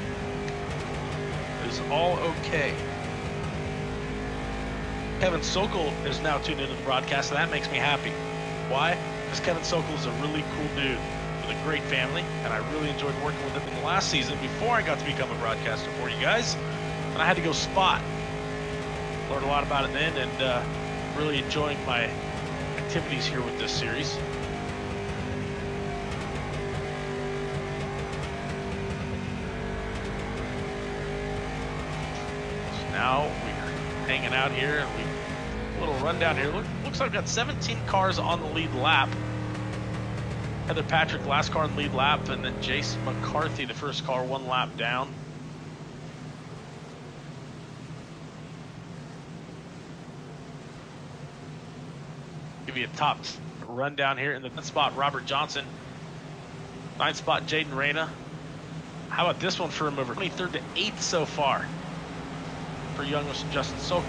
It is all okay. Kevin Sokol is now tuned into the broadcast, and that makes me happy. Why? Because Kevin Sokol is a really cool dude with a great family, and I really enjoyed working with him in the last season before I got to become a broadcaster for you guys. And I had to go spot. Learned a lot about it then, and really enjoying my activities here with this series. So now we're hanging out here, and a little rundown here. Looks like I've got 17 cars on the lead lap. Heather Patrick, last car in lead lap, and then Jace McCarthy, the first car, 1 lap down. Give you a top rundown here. In the 10th spot, Robert Johnson. 9th spot, Jaden Reyna. How about this one for a mover? 23rd to 8th so far for young Justin Sokol.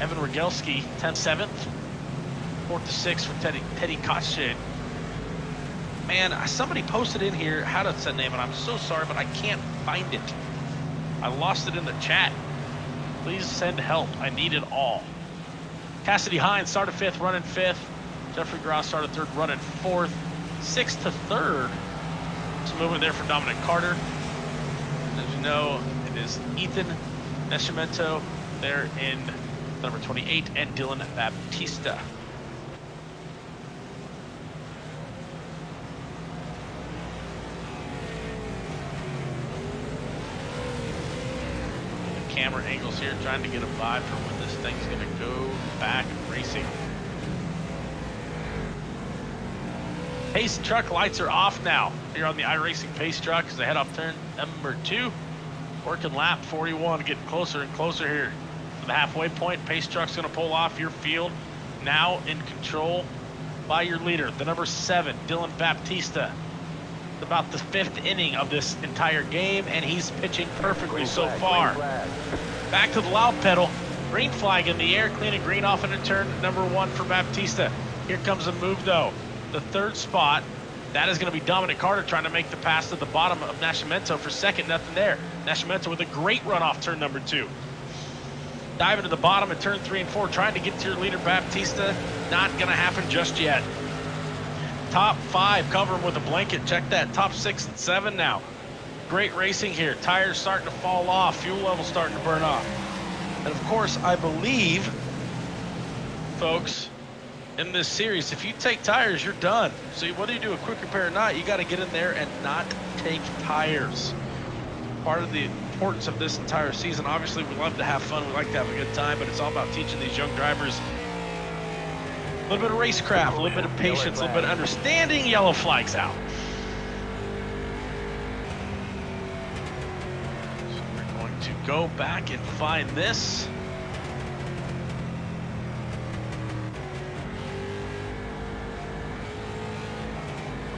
Evan Rogelski, 10th, 7th. 4th to 6th for Teddy Kotschade. Man, somebody posted in here how to say name, and I'm so sorry, but I can't find it. I lost it in the chat. Please send help. I need it all. Cassidy Hines started 5th, running 5th. Jeffrey Gross started 3rd, running 4th. 6th to 3rd. Some movement there for Dominic Carter. As you know, it is Ethan Nascimento there in number 28 and Dylan Baptista. Camera angles here, trying to get a vibe for when this thing's going to go back racing. Pace truck lights are off now here on the iRacing Pace truck as they head off turn number 2. Working lap 41, getting closer and closer here to the halfway point. Pace truck's going to pull off your field. Now in control by your leader, the number 7, Dylan Baptista. About the 5th inning of this entire game, and he's pitching perfectly so far. Back to the loud pedal. Green flag in the air, cleaning green off into turn number 1 for Baptista. Here comes a move though. The 3rd spot, that is going to be Dominic Carter trying to make the pass to the bottom of Nascimento for 2nd, nothing there. Nascimento with a great run off turn number 2. Diving to the bottom at turn 3 and 4, trying to get to your leader Baptista. Not going to happen just yet. Top 5, cover them with a blanket. Check that, top 6 and 7 now. Great racing here. Tires starting to fall off. Fuel level starting to burn off. And of course, I believe, folks, in this series, if you take tires, you're done. So whether you do a quick repair or not, you got to get in there and not take tires. Part of the importance of this entire season, obviously, we love to have fun. We like to have a good time, but it's all about teaching these young drivers a little bit of racecraft, a little bit of patience, a little bit of understanding. Yellow flags out. So we're going to go back and find this.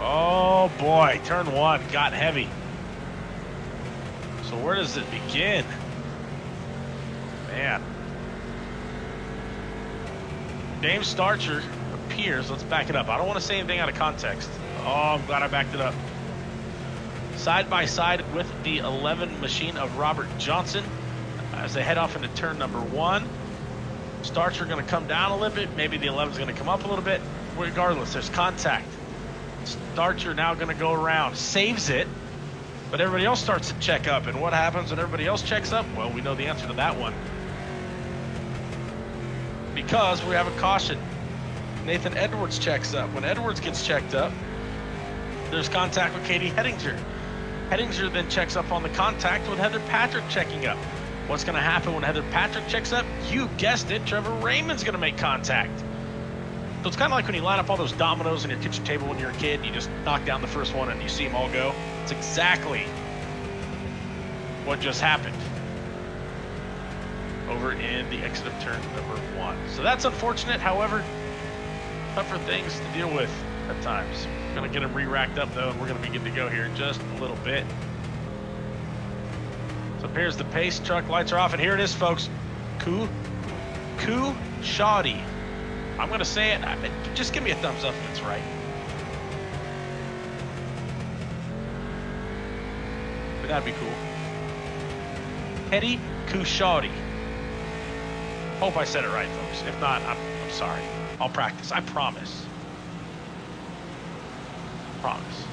Oh boy, turn 1 got heavy. So where does it begin? Man. Dave Starcher appears, let's back it up. I don't want to say anything out of context. Oh, I'm glad I backed it up. Side by side with the 11 machine of Robert Johnson as they head off into turn number 1. Starcher going to come down a little bit. Maybe the 11 is going to come up a little bit. Regardless, there's contact. Starcher now going to go around, saves it, but everybody else starts to check up. And what happens when everybody else checks up? Well, we know the answer to that one. Because we have a caution. Nathan Edwards checks up. When Edwards gets checked up, there's contact with Katie Hettinger. Hettinger then checks up on the contact with Heather Patrick checking up. What's going to happen when Heather Patrick checks up? You guessed it, Trevor Raymond's going to make contact. So it's kind of like when you line up all those dominoes on your kitchen table when you're a kid, and you just knock down the first one and you see them all go. It's exactly what just happened over in the exit of turn number 1. So that's unfortunate. However, tougher things to deal with at times. We're going to get them re-racked up though, and we're going to be good to go here in just a little bit. So here's the pace truck. Lights are off, and here it is, folks. Ku Shoddy. I'm going to say it. Just give me a thumbs up if it's right. But that'd be cool. Hetty Kushadi. Hope I said it right, folks. If not, I'm sorry. I'll practice. I promise. Promise.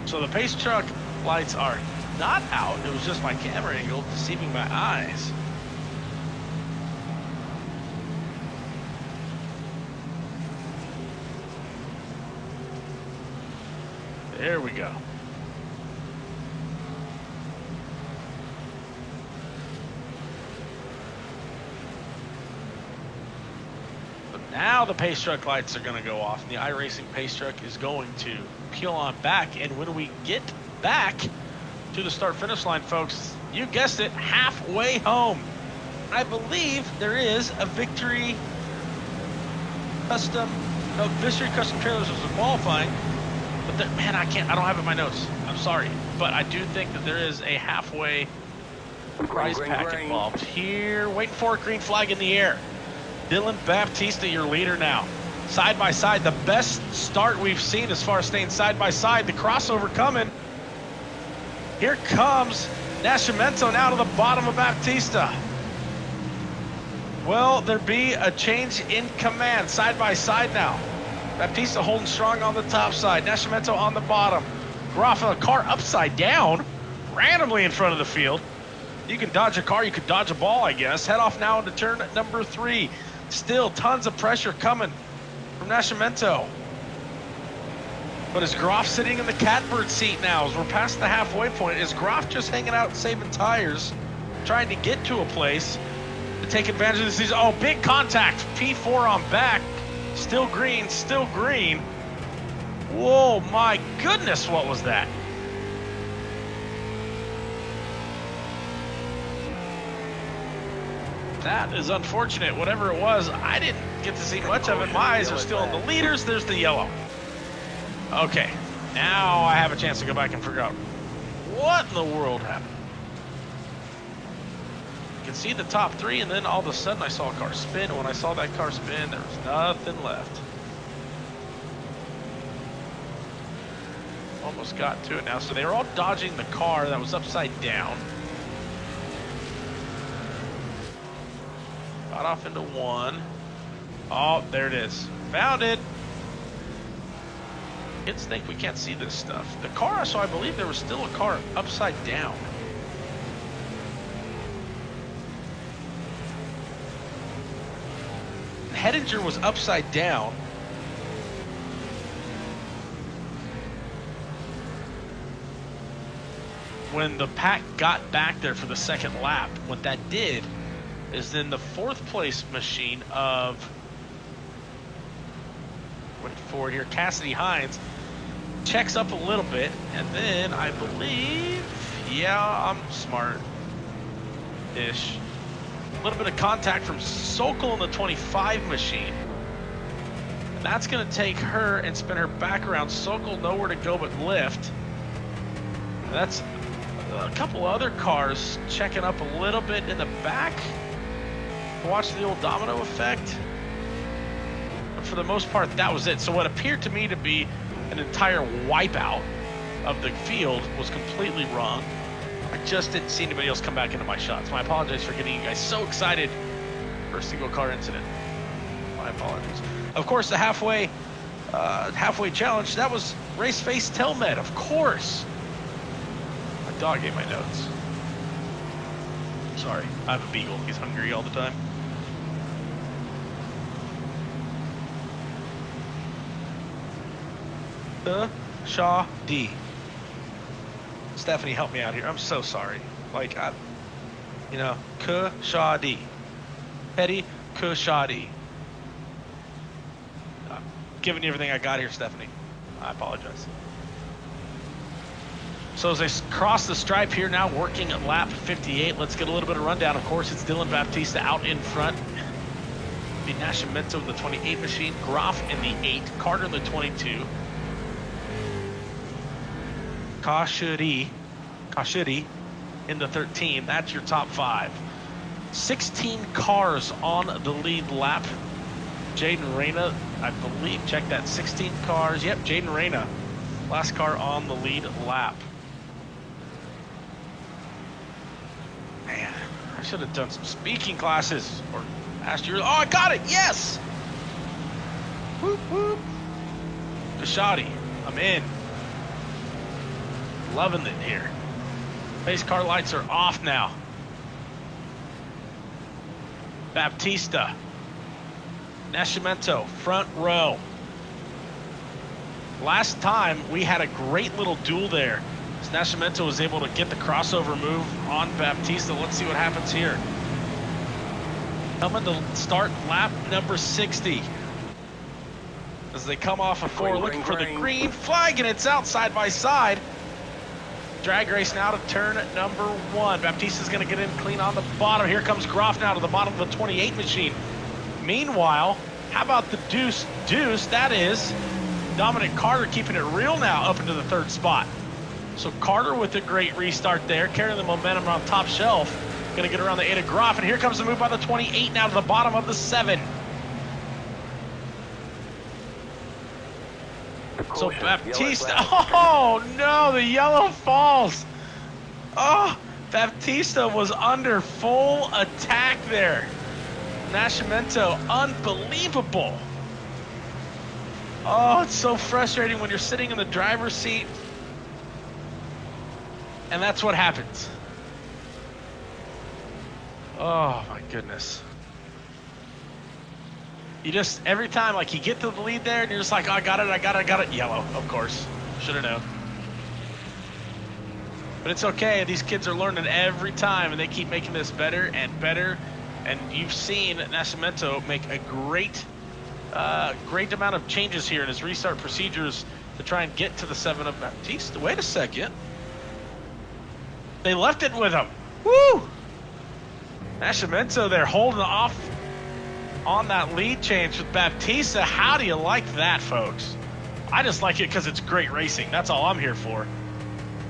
So the pace truck lights are not out. It was just my camera angle deceiving my eyes. There we go. But now the pace truck lights are going to go off, and the iRacing pace truck is going to peel on back. And when we get back to the start-finish line, folks, you guessed it, halfway home. I believe there is a Victory Custom Trailers was qualifying. But there, man, I don't have it in my notes. I'm sorry. But I do think that there is a halfway prize pack involved here. Waiting for a green flag in the air. Dylan Baptista, your leader now. Side by side, the best start we've seen as far as staying side by side. The crossover coming. Here comes Nascimento now to the bottom of Baptista. Will there be a change in command? Side by side now. Baptista holding strong on the top side. Nascimento on the bottom. Groff a car upside down, randomly in front of the field. You can dodge a car, you could dodge a ball, I guess. Head off now into turn number 3. Still tons of pressure coming from Nascimento. But is Groff sitting in the catbird seat now as we're past the halfway point? Is Groff just hanging out saving tires, trying to get to a place to take advantage of the season? Oh, big contact. P4 on back. Still green, still green. Whoa, my goodness, what was that? That is unfortunate. Whatever it was, I didn't get to see much of it. My eyes are still on the leaders. There's the yellow. Okay, now I have a chance to go back and figure out what in the world happened. You can see the top 3, and then all of a sudden I saw a car spin. And when I saw that car spin, there was nothing left. Almost got to it now. So they were all dodging the car that was upside down. Got off into 1. Oh, there it is. Found it. Kids think we can't see this stuff. The car, so I believe there was still a car upside down. Hettinger was upside down. When the pack got back there for the second lap, what that did is then the 4th place machine of, went forward here, Cassidy Hines, checks up a little bit, and then I believe, yeah, I'm smart-ish. A little bit of contact from Sokol in the 25 machine. And that's gonna take her and spin her back around. Sokol nowhere to go but lift. And that's a couple other cars checking up a little bit in the back. Watch the old domino effect. But for the most part, that was it. So what appeared to me to be an entire wipeout of the field was completely wrong. I just didn't see anybody else come back into my shots. My apologies for getting you guys so excited for a single car incident. My apologies. Of course, the halfway challenge, that was Race Face Telmed, of course. My dog ate my notes. Sorry, I have a beagle. He's hungry all the time. Shaw D. Stephanie, help me out here. I'm so sorry. Like, Shaw D. Petty Shaw D. I'm giving you everything I got here, Stephanie. I apologize. So as they cross the stripe here now, working at lap 58, let's get a little bit of rundown. Of course, it's Dylan Baptista out in front. The Nascimento in the 28 machine, Groff in the 8, Carter in the 22. Kashuri in the 13. That's your top 5. 16 cars on the lead lap. Jaden Reyna, I believe, check that, 16 cars. Yep, Jaden Reyna, last car on the lead lap. Man, I should have done some speaking classes or asked you. Oh, I got it, yes! Whoop, whoop. Kashadi, I'm in. Loving it here. Pace car lights are off now. Baptista. Nascimento, front row. Last time we had a great little duel there. Nascimento was able to get the crossover move on Baptista. Let's see what happens here. Coming to start lap number 60. As they come off of 4, looking for the green flag, and it's out side by side. Drag race now to turn number 1. Baptista's going to get in clean on the bottom. Here comes Groff now to the bottom of the 28 machine. Meanwhile, how about the deuce? That is Dominic Carter keeping it real now up into the 3rd spot. So Carter with a great restart there, carrying the momentum on top shelf. Going to get around the 8 of Groff, and here comes the move by the 28 now to the bottom of the 7. So Baptista, oh no, the yellow falls. Oh, Baptista was under full attack there. Nascimento, unbelievable. Oh, it's so frustrating when you're sitting in the driver's seat. And that's what happens. Oh my goodness. You just, every time, like, you get to the lead there and you're just like, oh, I got it. Yellow, of course. Should have known. But it's okay. These kids are learning every time, and they keep making this better and better. And you've seen Nascimento make a great amount of changes here in his restart procedures to try and get to the 7 of Baptista. Wait a second. They left it with him. Woo! Nascimento there holding off on that lead change with Baptista. How do you like that, folks? I just like it because it's great racing. That's all I'm here for.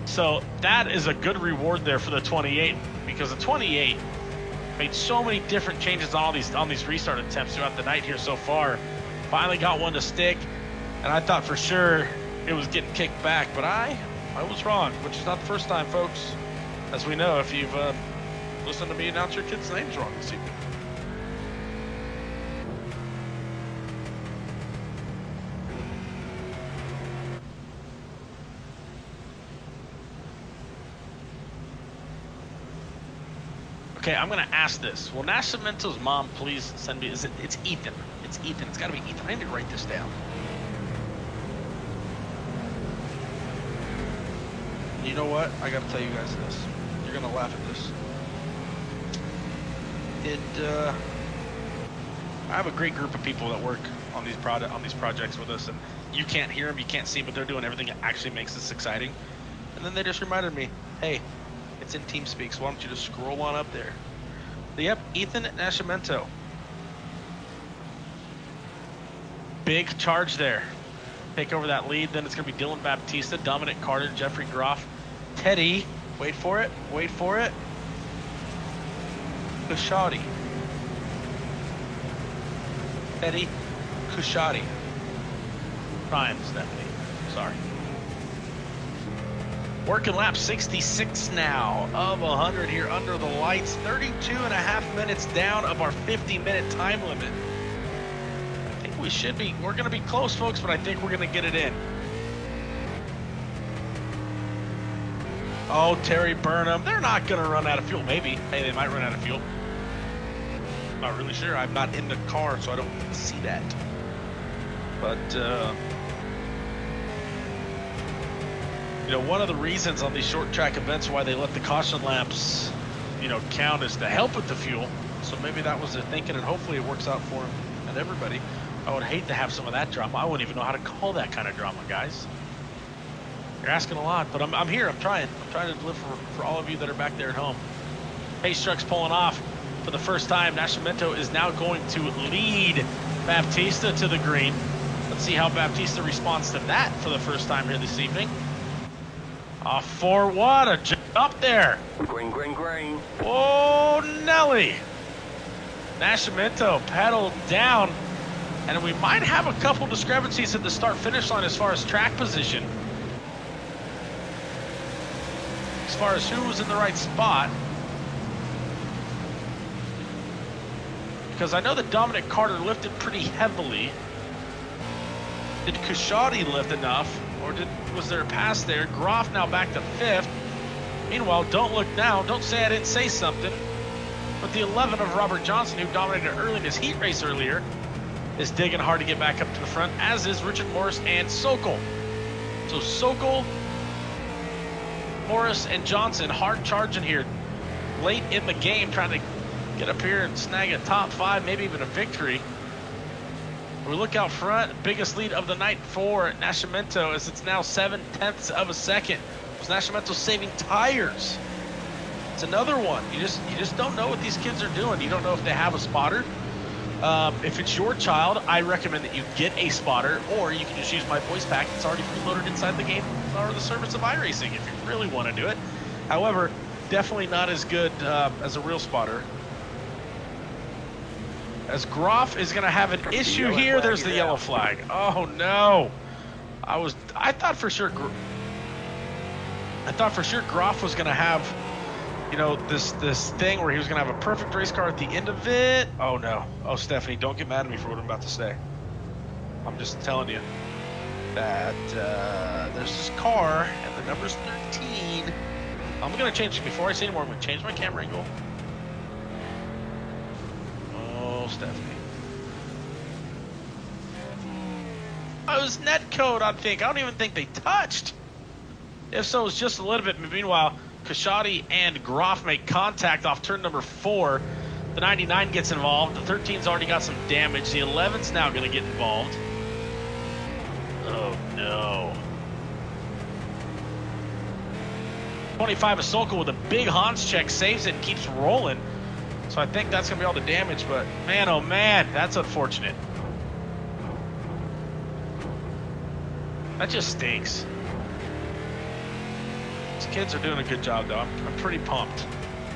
So that is a good reward there for the 28, because the 28 made so many different changes on these restart attempts throughout the night here so far. Finally got one to stick, and I thought for sure it was getting kicked back, but I was wrong, which is not the first time, folks. As we know, if you've listened to me announce your kid's names wrong this evening. Okay, I'm gonna ask this. Will Nascimento's mom please send me? It's Ethan. It's Ethan. It's gotta be Ethan. I need to write this down. You know what? I gotta tell you guys this. You're gonna laugh at this. I have a great group of people that work on these projects with us, and you can't hear them, you can't see them, but they're doing everything that actually makes this exciting. And then they just reminded me, hey, it's in TeamSpeak, so why don't you just scroll on up there? Yep, Ethan Nascimento. Big charge there. Take over that lead, then it's going to be Dylan Baptista, Dominic Carter, Jeffrey Groff, Teddy, wait for it, Kushadi. Teddy Kushadi. Ryan, Stephanie, sorry. Working lap 66 now of 100 here under the lights. 32.5 minutes down of our 50-minute time limit. I think we're going to be close, folks, but I think we're going to get it in. Oh, Terry Burnham. They're not going to run out of fuel. Maybe. Hey, they might run out of fuel. Not really sure. I'm not in the car, so I don't see that. But, you know, one of the reasons on these short track events why they let the caution laps, you know, count is to help with the fuel. So maybe that was their thinking, and hopefully it works out for them and everybody. I would hate to have some of that drama. I wouldn't even know how to call that kind of drama, guys. You're asking a lot, but I'm here. I'm trying to deliver for all of you that are back there at home. Pace truck's pulling off for the first time. Nascimento is now going to lead Baptista to the green. Let's see how Baptista responds to that for the first time here this evening. For what a jump there. Green, green, green. Oh, Nelly. Nascimento pedaled down, and we might have a couple discrepancies at the start-finish line as far as track position. As far as who was in the right spot. Because I know that Dominic Carter lifted pretty heavily. Did Kushadi lift enough? Or was there a pass there? Groff now back to 5th. Meanwhile, don't look now. Don't say I didn't say something. But the 11 of Robert Johnson, who dominated early in his heat race earlier, is digging hard to get back up to the front, as is Richard Morris and Sokol. So Sokol, Morris, and Johnson hard charging here late in the game, trying to get up here and snag a top 5, maybe even a victory. We look out front, biggest lead of the night for Nascimento, as it's now 7/10 of a second. Was Nascimento saving tires? It's another one. You just don't know what these kids are doing. You don't know if they have a spotter. If it's your child, I recommend that you get a spotter, or you can just use my voice pack. It's already preloaded inside the game or the service of iRacing if you really want to do it. However, definitely not as good as a real spotter. As Groff is going to have an issue here. There's the yellow flag. Oh no! I thought for sure Groff was going to have you know, this thing where he was gonna have a perfect race car at the end of it. Oh no. Oh, Stephanie, don't get mad at me for what I'm about to say. I'm just telling you that there's this car and the number's 13. I'm gonna change it before I say any more. I'm gonna change my camera angle. Oh, Stephanie. Oh, it was net code, I think. I don't even think they touched. If so, it's just a little bit. Meanwhile, Khashoggi and Groff make contact off turn number 4. The 99 gets involved. The 13's already got some damage. The 11's now going to get involved. Oh, no. 25 is Sokol with a big Hans check. Saves it and keeps rolling. So I think that's going to be all the damage. But, man, oh, man, that's unfortunate. That just stinks. These kids are doing a good job, though. I'm pretty pumped.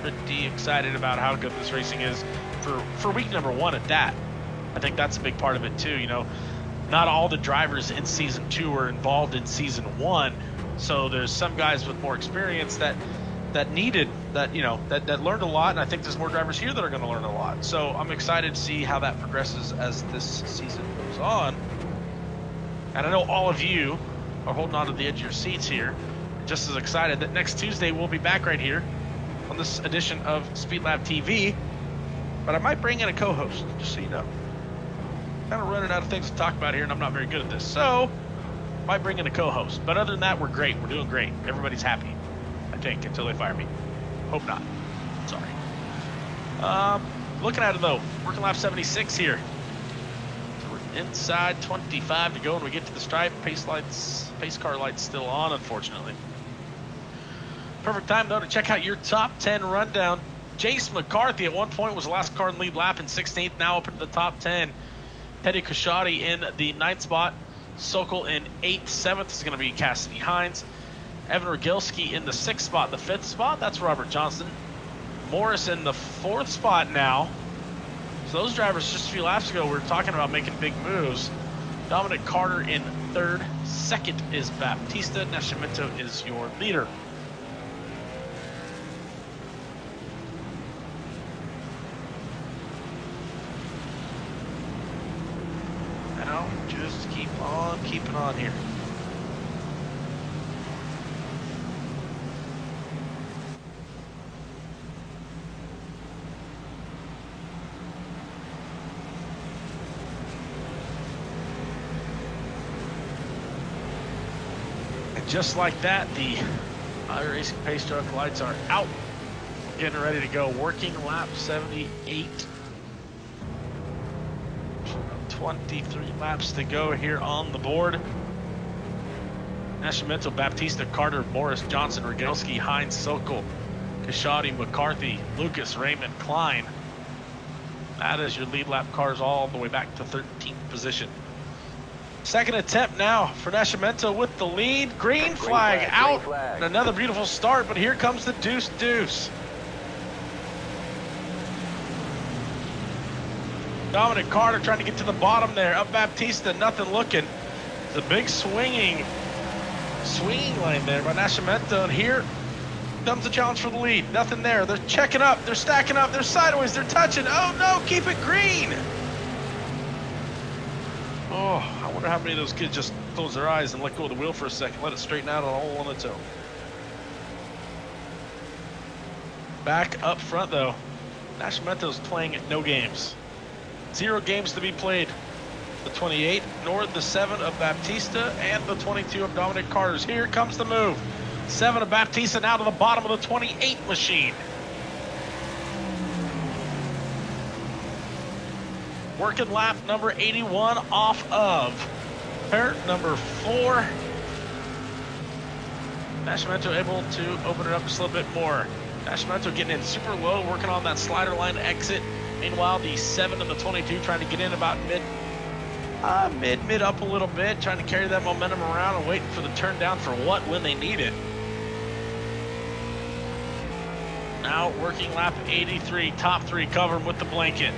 Pretty excited about how good this racing is for week number 1 at that. I think that's a big part of it, too. You know, not all the drivers in Season 2 were involved in Season 1. So there's some guys with more experience that needed, that learned a lot. And I think there's more drivers here that are going to learn a lot. So I'm excited to see how that progresses as this season goes on. And I know all of you are holding on to the edge of your seats here, just as excited that next Tuesday we'll be back right here on this edition of Speed Lab TV. But I might bring in a co-host, just so you know. Kind of running out of things to talk about here, and I'm not very good at this. So, might bring in a co-host. But other than that, we're great. We're doing great. Everybody's happy, I think, until they fire me. Hope not. Sorry. Looking at it, though. Working lap 76 here. Inside 25 to go when we get to the stripe. Pace car lights still on, unfortunately. Perfect time, though, to check out your top 10 rundown. Jace McCarthy at one point was the last car in lead lap in 16th, now up into the top 10. Teddy Khashoggi in the 9th spot. Sokol in 8th. 7th is going to be Cassidy Hines. Evan Rogalski in the 6th spot. The 5th spot, that's Robert Johnson. Morris in the 4th spot now. So those drivers just a few laps ago were talking about making big moves. Dominic Carter in 3rd. 2nd is Baptista. Nascimento is your leader. Now, just keep on keeping on here. Just like that, the iRacing Pace Truck lights are out. Getting ready to go. Working lap 78. 23 laps to go here on the board. Nascimento, Baptista, Carter, Morris, Johnson, Rogalski, Hines, Sokol, Khashoggi, McCarthy, Lucas, Raymond, Klein. That is your lead lap cars all the way back to 13th position. Second attempt now for Nascimento with the lead. Green flag out. And another beautiful start, but here comes the deuce. Dominic Carter trying to get to the bottom there. Up Baptista, nothing looking. It's a big swinging lane there by Nascimento. And here comes the challenge for the lead. Nothing there. They're checking up. They're stacking up. They're sideways. They're touching. Oh, no. Keep it green. Oh, I wonder how many of those kids just close their eyes and let go of the wheel for a second, let it straighten out all on its own. Back up front, though, Nascimento's playing no games. 0 games to be played. The 28, nor the 7 of Baptista, and the 22 of Dominic Carter's. Here comes the move. 7 of Baptista now to the bottom of the 28 machine. Working lap number 81 off of turn number 4. Nascimento able to open it up just a little bit more. Nascimento getting in super low, working on that slider line exit. Meanwhile, the 7 and the 22 trying to get in about mid up a little bit, trying to carry that momentum around and waiting for the turn down for when they need it. Now working lap 83, top 3 cover 'em with the blanket.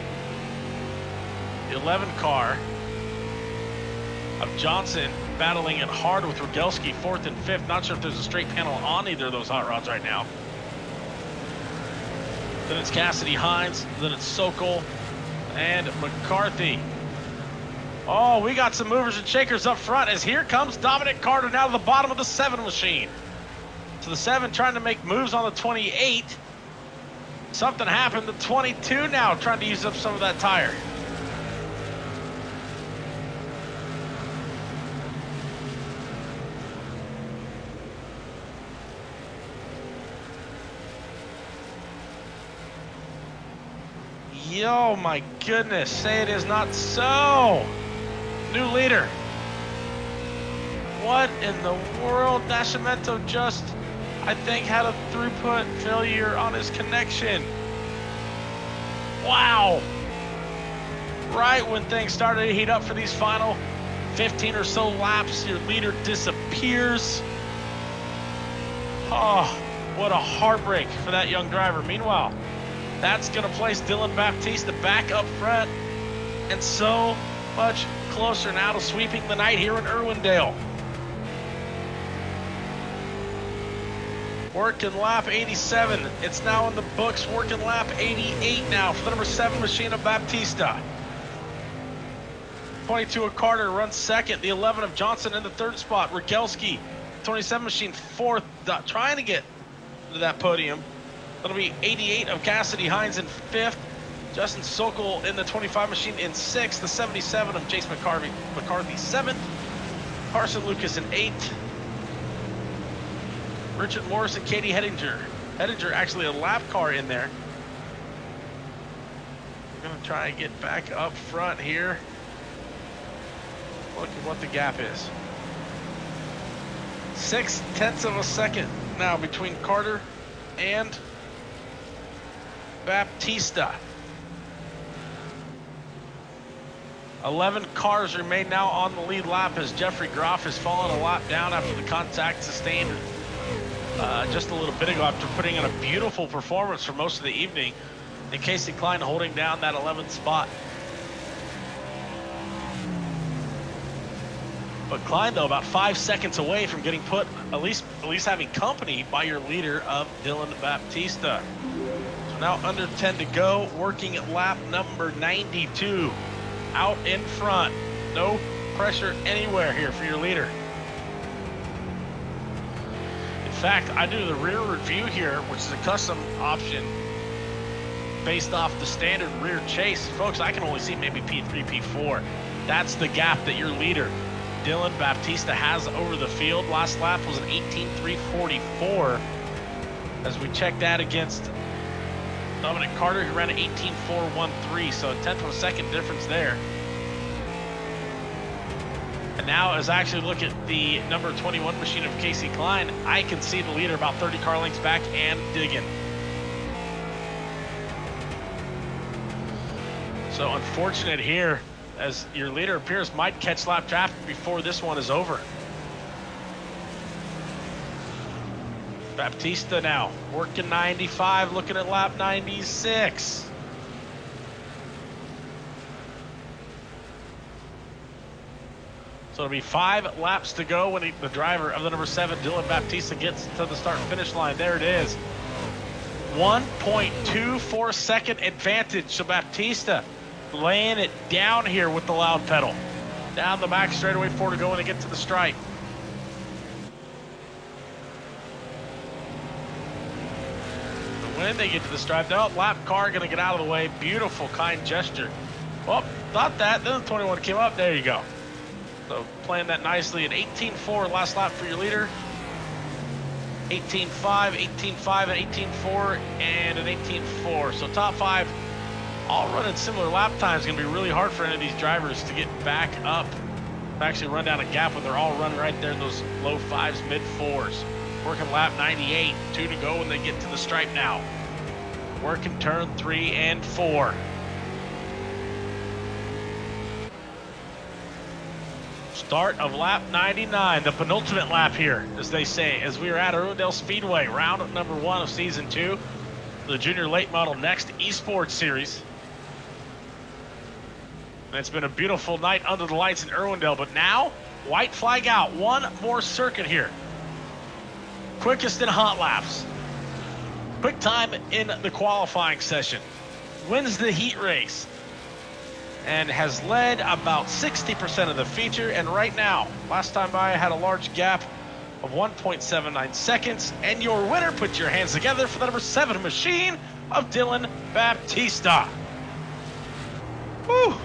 The 11 car of Johnson battling it hard with Rogalski, 4th and 5th. Not sure if there's a straight panel on either of those hot rods right now. Then it's Cassidy Hines. Then it's Sokol and McCarthy. Oh, we got some movers and shakers up front as here comes Dominic Carter now to the bottom of the 7 machine. So the 7 trying to make moves on the 28. Something happened. The 22 now trying to use up some of that tire. Yo, my goodness, say it is not so. New leader. What in the world? Nascimento just, I think, had a throughput failure on his connection. Wow. Right when things started to heat up for these final 15 or so laps, your leader disappears. Oh, what a heartbreak for that young driver. Meanwhile, that's going to place Dylan Baptista back up front and so much closer now to sweeping the night here in Irwindale. Working lap 87. It's now in the books. Working lap 88 now for the number 7 machine of Baptista. 22 of Carter runs second. The 11 of Johnson in the 3rd spot. Rogelski, 27 machine 4th, trying to get to that podium. That'll be 88 of Cassidy Hines in 5th. Justin Sokol in the 25 machine in 6th. The 77 of Jace McCarthy 7th. Carson Lucas in 8th. Richard Morris and Katie Hedinger. Hedinger actually a lap car in there. We're gonna try and get back up front here. Look at what the gap is. 0.6 of a second now between Carter and Baptista. 11 cars remain now on the lead lap as Jeffrey Groff has fallen a lap down after the contact sustained just a little bit ago after putting in a beautiful performance for most of the evening. And Casey Klein holding down that 11th spot. But Klein, though, about 5 seconds away from getting put, at least having company by your leader of Dylan Baptista. So now under 10 to go, working at lap number 92. Out in front. No pressure anywhere here for your leader. In fact, I do the rear review here, which is a custom option based off the standard rear chase. Folks, I can only see maybe P3, P4. That's the gap that your leader, Dylan Baptista, has over the field. Last lap was an 18.344. As we check that against Dominic Carter, who ran an 18.413, so a 10th of a second difference there. And now as I actually look at the number 21 machine of Casey Klein, I can see the leader about 30 car lengths back and digging. So unfortunate here, as your leader appears might catch lap traffic before this one is over. Baptista now working 95, looking at lap 96. So it'll be 5 laps to go when the driver of the number 7, Dylan Baptista, gets to the start and finish line. There it is. 1.24 second advantage. So Baptista laying it down here with the loud pedal. Down the back straightaway 4 to go when they get to the stripe. When they get to the stripe, now lap car gonna get out of the way. Beautiful, kind gesture. Well, thought that, then the 21 came up. There you go. So playing that nicely. An 18.4 last lap for your leader. 18.5, 18.5, an 18.4, and an 18.4. So top 5 all running similar lap times. Gonna be really hard for any of these drivers to get back up, actually run down a gap when they're all running right there in those low 5s, mid 4s. Working lap 98, 2 to go when they get to the stripe now. Working turn 3 and 4. Start of lap 99, the penultimate lap here, as they say, as we are at Irwindale Speedway, round number 1 of season 2, the Junior Late Model Next Esports Series. And it's been a beautiful night under the lights in Irwindale, but now, white flag out, one more circuit here. Quickest in hot laps. Quick time in the qualifying session. Wins the heat race and has led about 60% of the feature. And right now, last time by, I had a large gap of 1.79 seconds. And your winner, put your hands together for the number 7 machine of Dylan Baptista. Woo!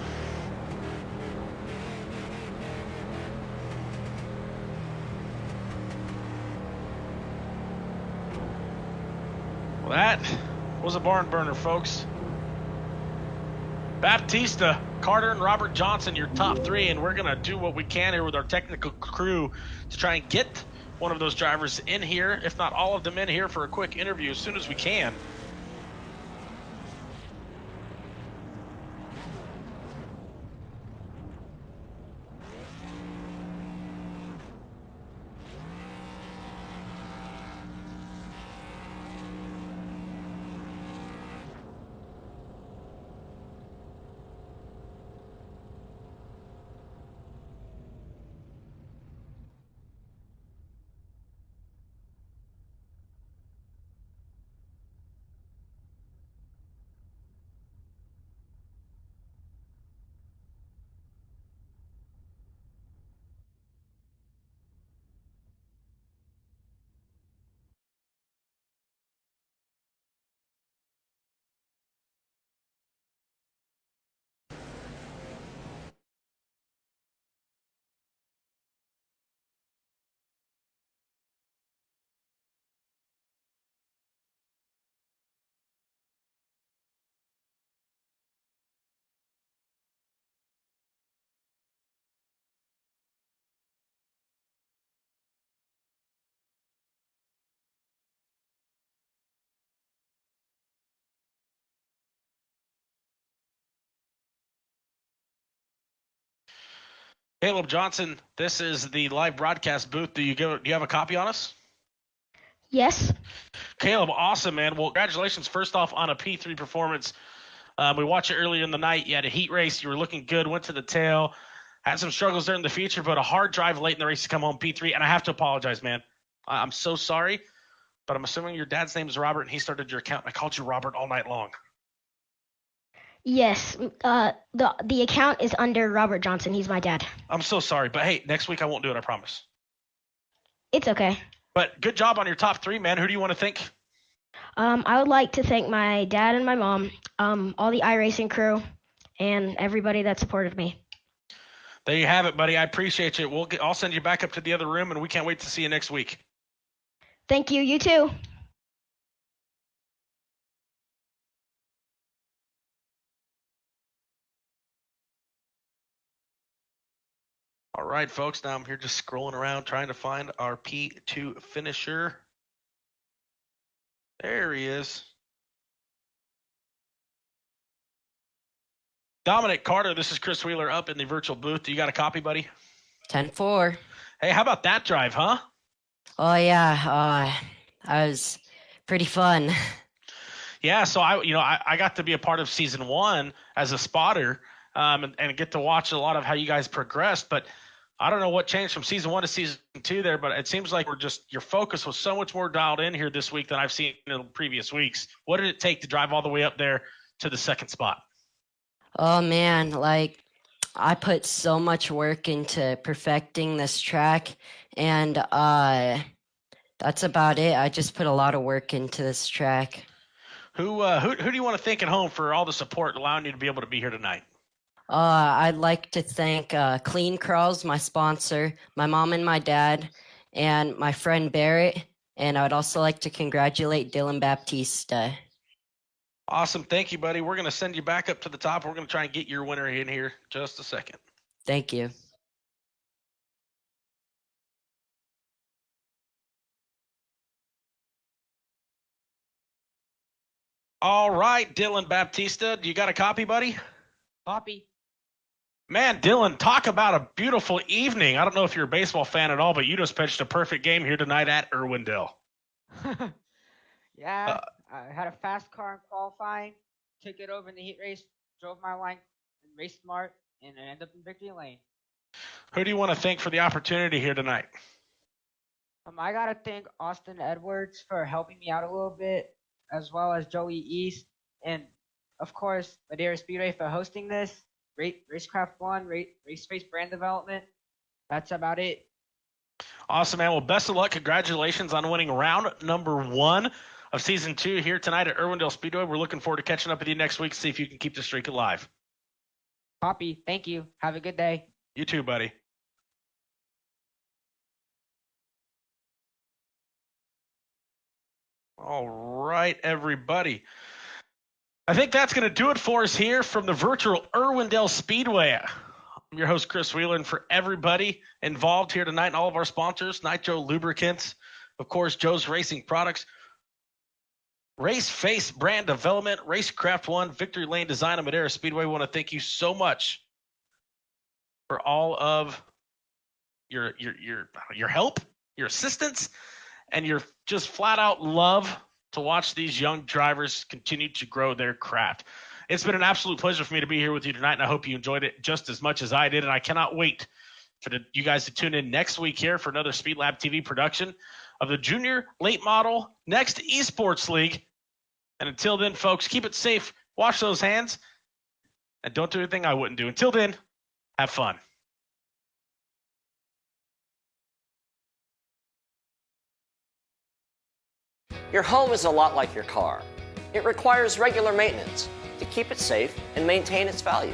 Well, that was a barn burner, folks. Baptista, Carter, and Robert Johnson, your top 3, and we're going to do what we can here with our technical crew to try and get one of those drivers in here, if not all of them in here, for a quick interview as soon as we can. Caleb Johnson, this is the live broadcast booth. Do you have a copy on us? Yes. Caleb, awesome, man. Well, congratulations first off on a P3 performance. We watched it earlier in the night. You had a heat race. You were looking good, went to the tail, had some struggles there in the feature, but a hard drive late in the race to come home P3. And I have to apologize, man. I'm so sorry, but I'm assuming your dad's name is Robert and he started your account. I called you Robert all night long. Yes. The account is under Robert Johnson. He's my dad. I'm so sorry, but hey, next week I won't do it, I promise. It's okay. But good job on your top 3, man. Who do you want to thank? I would like to thank my dad and my mom, all the iRacing crew, and everybody that supported me. There you have it, buddy. I appreciate you. I'll send you back up to the other room, and we can't wait to see you next week. Thank you. You too. All right, folks. Now I'm here just scrolling around trying to find our P2 finisher. There he is. Dominic Carter, this is Chris Wheeler up in the virtual booth. You got a copy, buddy? 10-4. Hey, how about that drive, huh? Oh, yeah. I was pretty fun. Yeah, so I got to be a part of season 1 as a spotter and get to watch a lot of how you guys progressed. But I don't know what changed from season 1 to season 2 there, but it seems like your focus was so much more dialed in here this week than I've seen in previous weeks. What did it take to drive all the way up there to the second spot? Oh, man, I put so much work into perfecting this track, and that's about it. I just put a lot of work into this track. Who do you want to thank at home for all the support allowing you to be able to be here tonight? I'd like to thank Clean Crawls, my sponsor, my mom and my dad, and my friend Barrett. And I would also like to congratulate Dylan Baptista. Awesome. Thank you, buddy. We're going to send you back up to the top. We're going to try and get your winner in here just a second. Thank you. All right, Dylan Baptista. You got a copy, buddy? Copy. Man, Dylan, talk about a beautiful evening. I don't know if you're a baseball fan at all, but you just pitched a perfect game here tonight at Irwindale. Yeah, I had a fast car in qualifying, took it over in the heat race, drove my line, and raced smart, and I ended up in victory lane. Who do you want to thank for the opportunity here tonight? I gotta thank Austin Edwards for helping me out a little bit. as well as Joey East, and of course Madeira Speedway for hosting this. Racecraft One, Race Face Brand Development. That's about it. Awesome, man. Well, best of luck. Congratulations on winning round number 1 of season 2 here tonight at Irwindale Speedway. We're looking forward to catching up with you next week to see if you can keep the streak alive. Poppy, thank you. Have a good day. You too, buddy. All right, everybody. I think that's going to do it for us here from the virtual Irwindale Speedway. I'm your host, Chris Wheeler, and for everybody involved here tonight and all of our sponsors, Nitro, Lubricants, of course, Joe's Racing Products, Race Face Brand Development, Racecraft One, Victory Lane Design, and Madeira Speedway. We want to thank you so much for all of your help, your assistance, and your just flat out love to watch these young drivers continue to grow their craft. It's been an absolute pleasure for me to be here with you tonight, and I hope you enjoyed it just as much as I did, and I cannot wait for you guys to tune in next week here for another Speed Lab TV production of the Junior Late Model Next Esports League. And until then, folks, keep it safe, wash those hands, and don't do anything I wouldn't do. Until then, have fun. Your home is a lot like your car. It requires regular maintenance to keep it safe and maintain its value.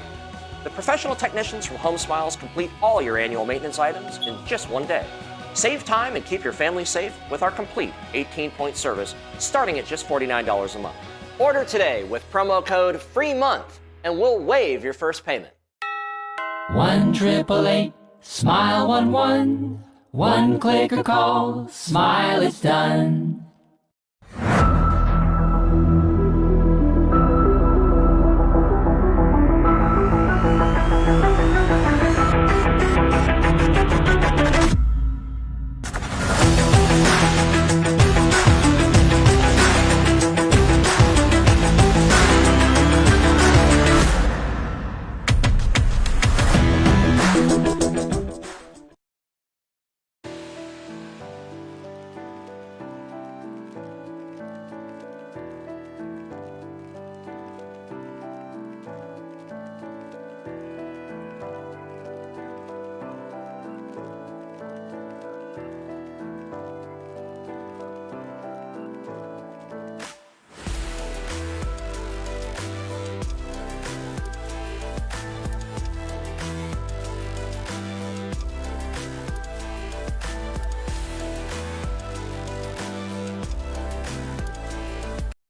The professional technicians from Home Smiles complete all your annual maintenance items in just one day. Save time and keep your family safe with our complete 18-point service starting at just $49 a month. Order today with promo code FREEMONTH and we'll waive your first payment. 1-888-SMILE-11. One click or call, smile, it's done.